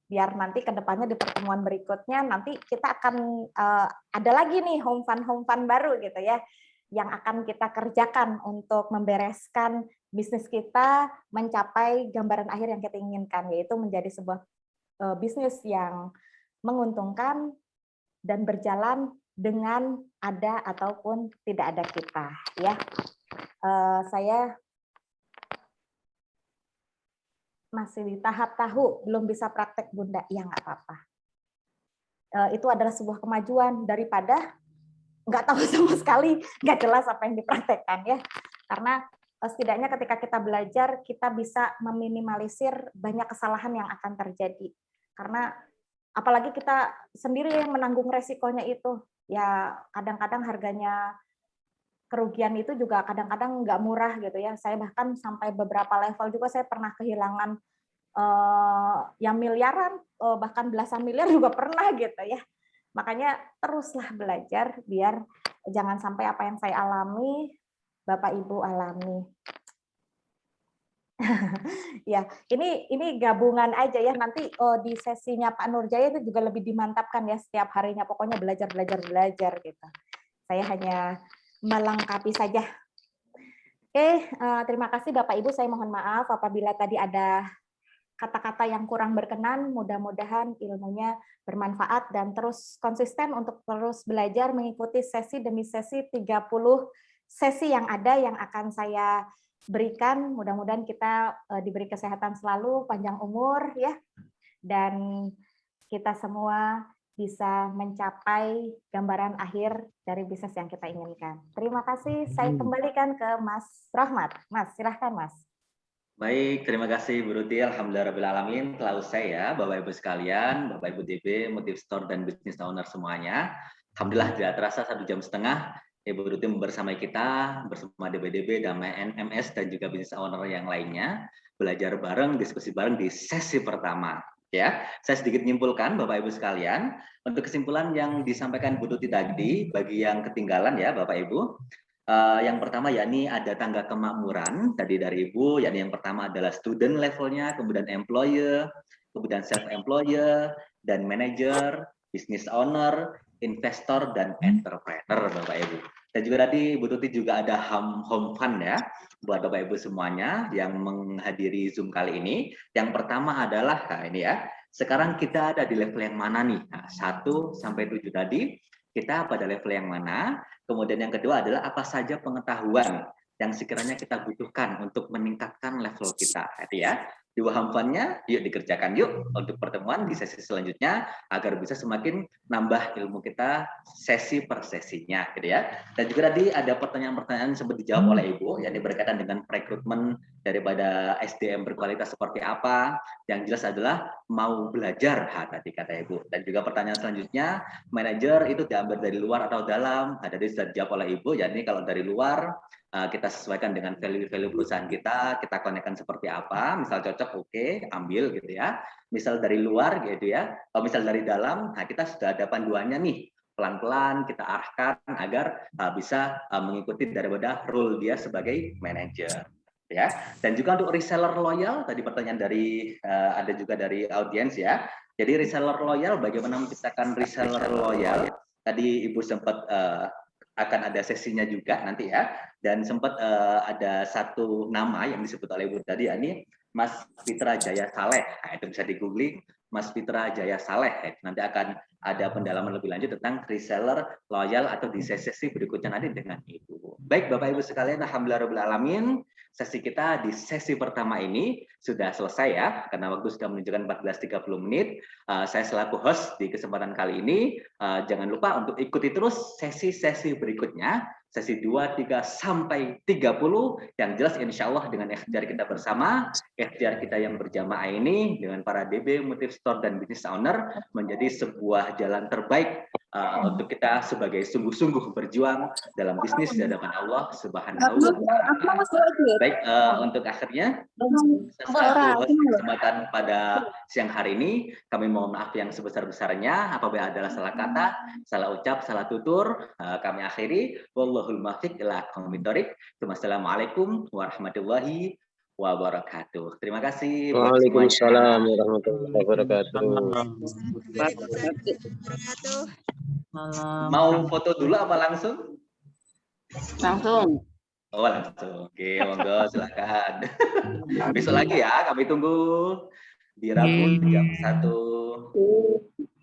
biar nanti ke depannya di pertemuan berikutnya nanti kita akan ada lagi nih home fun baru gitu ya, yang akan kita kerjakan untuk membereskan bisnis kita mencapai gambaran akhir yang kita inginkan, yaitu menjadi sebuah bisnis yang menguntungkan dan berjalan dengan ada ataupun tidak ada kita ya. Saya masih di tahap tahu, belum bisa praktek Bunda, ya nggak apa-apa. Itu adalah sebuah kemajuan daripada nggak tahu sama sekali, nggak jelas apa yang dipraktekkan ya. Karena setidaknya ketika kita belajar, kita bisa meminimalisir banyak kesalahan yang akan terjadi. Karena apalagi kita sendiri yang menanggung resikonya itu, ya kadang-kadang harganya kerugian itu juga kadang-kadang nggak murah gitu ya. Saya bahkan sampai beberapa level juga saya pernah kehilangan yang miliaran, bahkan belasan miliar juga pernah gitu ya. Makanya teruslah belajar biar jangan sampai apa yang saya alami, Bapak Ibu alami. Ya, ini gabungan aja ya. Nanti di sesinya Pak Nurjaya itu juga lebih dimantapkan ya setiap harinya. Pokoknya belajar gitu. Saya hanya melengkapi saja. Oke, terima kasih Bapak Ibu. Saya mohon maaf apabila tadi ada kata-kata yang kurang berkenan. Mudah-mudahan ilmunya bermanfaat dan terus konsisten untuk terus belajar mengikuti sesi demi sesi 30 sesi yang ada yang akan saya berikan. Mudah-mudahan kita diberi kesehatan selalu, panjang umur ya, dan kita semua bisa mencapai gambaran akhir dari bisnis yang kita inginkan. Terima kasih. Saya kembalikan ke Mas Rohmat. Mas, silahkan Mas. Baik, terima kasih Bu Ruti. Alhamdulillahirrahmanirrahim. Telah usai ya Bapak Ibu sekalian, Bapak Ibu DB, Motif Store dan Business Owner semuanya. Alhamdulillah tidak terasa 1,5 jam Ibu Ruti membersamai kita, bersama DB-DB, dan MS dan juga Business Owner yang lainnya, belajar bareng, diskusi bareng di sesi pertama. Ya, saya sedikit menyimpulkan Bapak Ibu sekalian, untuk kesimpulan yang disampaikan Bu Tuti tadi, bagi yang ketinggalan ya Bapak Ibu, yang pertama yakni ada tangga kemakmuran tadi dari Ibu, yakni yang pertama adalah student levelnya, kemudian employer, kemudian self-employer, dan manager, business owner, investor, dan entrepreneur Bapak Ibu. Dan juga tadi Bu Tuti juga ada home fun ya, buat Bapak Ibu semuanya yang menghadiri Zoom kali ini. Yang pertama adalah, nah ini ya, sekarang kita ada di level yang mana nih? Nah, 1 sampai 7 tadi, kita pada level yang mana? Kemudian yang kedua adalah apa saja pengetahuan yang sekiranya kita butuhkan untuk meningkatkan level kita, ya. diwahamkannya, yuk dikerjakan yuk untuk pertemuan di sesi selanjutnya agar bisa semakin nambah ilmu kita sesi per sesinya gitu ya. Dan juga tadi ada pertanyaan-pertanyaan yang sempat dijawab oleh Ibu yang berkaitan dengan rekrutmen daripada SDM berkualitas seperti apa. Yang jelas adalah mau belajar tadi kata Ibu. Dan juga pertanyaan selanjutnya, manajer itu diambil dari luar atau dalam? Tadi sudah dijawab oleh Ibu, jadi kalau dari luar kita sesuaikan dengan value-value perusahaan kita konekkan seperti apa, misal cocok oke, ambil gitu ya. Misal dari luar gitu ya, kalau misal dari dalam, kita sudah ada panduannya nih, pelan-pelan kita arahkan agar bisa mengikuti daripada role dia sebagai manajer. Ya, dan juga untuk reseller loyal, tadi pertanyaan dari ada juga dari audiens ya. Jadi reseller loyal, bagaimana menciptakan reseller loyal? Tadi Ibu sempat akan ada sesinya juga nanti ya, dan sempat ada satu nama yang disebut oleh Ibu tadi, ini Mas Fitra Jaya Saleh. Nah, itu bisa di googling Mas Fitra Jaya Saleh. Nanti akan ada pendalaman lebih lanjut tentang reseller loyal atau di sesi berikutnya nanti dengan Ibu. Baik Bapak Ibu sekalian, alhamdulillahirobbilalamin. Sesi kita di sesi pertama ini sudah selesai ya, karena waktu sudah menunjukkan 14.30 menit. Saya selaku host di kesempatan kali ini, jangan lupa untuk ikuti terus sesi-sesi berikutnya, sesi 2, 3, sampai 30, yang jelas insya Allah dengan ikhtiar kita bersama, ikhtiar kita yang berjamaah ini, dengan para DB, Motive Store, dan Business Owner, menjadi sebuah jalan terbaik untuk kita sebagai sungguh-sungguh berjuang dalam bisnis di hadapan Allah Subhanahu wa Ta'ala. Baik, untuk akhirnya selaku kesempatan pada siang hari ini, kami mohon maaf yang sebesar-besarnya apabila adalah salah kata, salah ucap, salah tutur. Kami akhiri. Wallahul muwaffiq ila aqwamit thoriq. Wassalamualaikum warahmatullahi wabarakatuh. Terima kasih. Waalaikumsalam warahmatullahi wabarakatuh. Mau foto dulu apa langsung? Langsung. Oh langsung. Oke, monggo silakan. Besok lagi ya, kami tunggu di Rabu jam 1.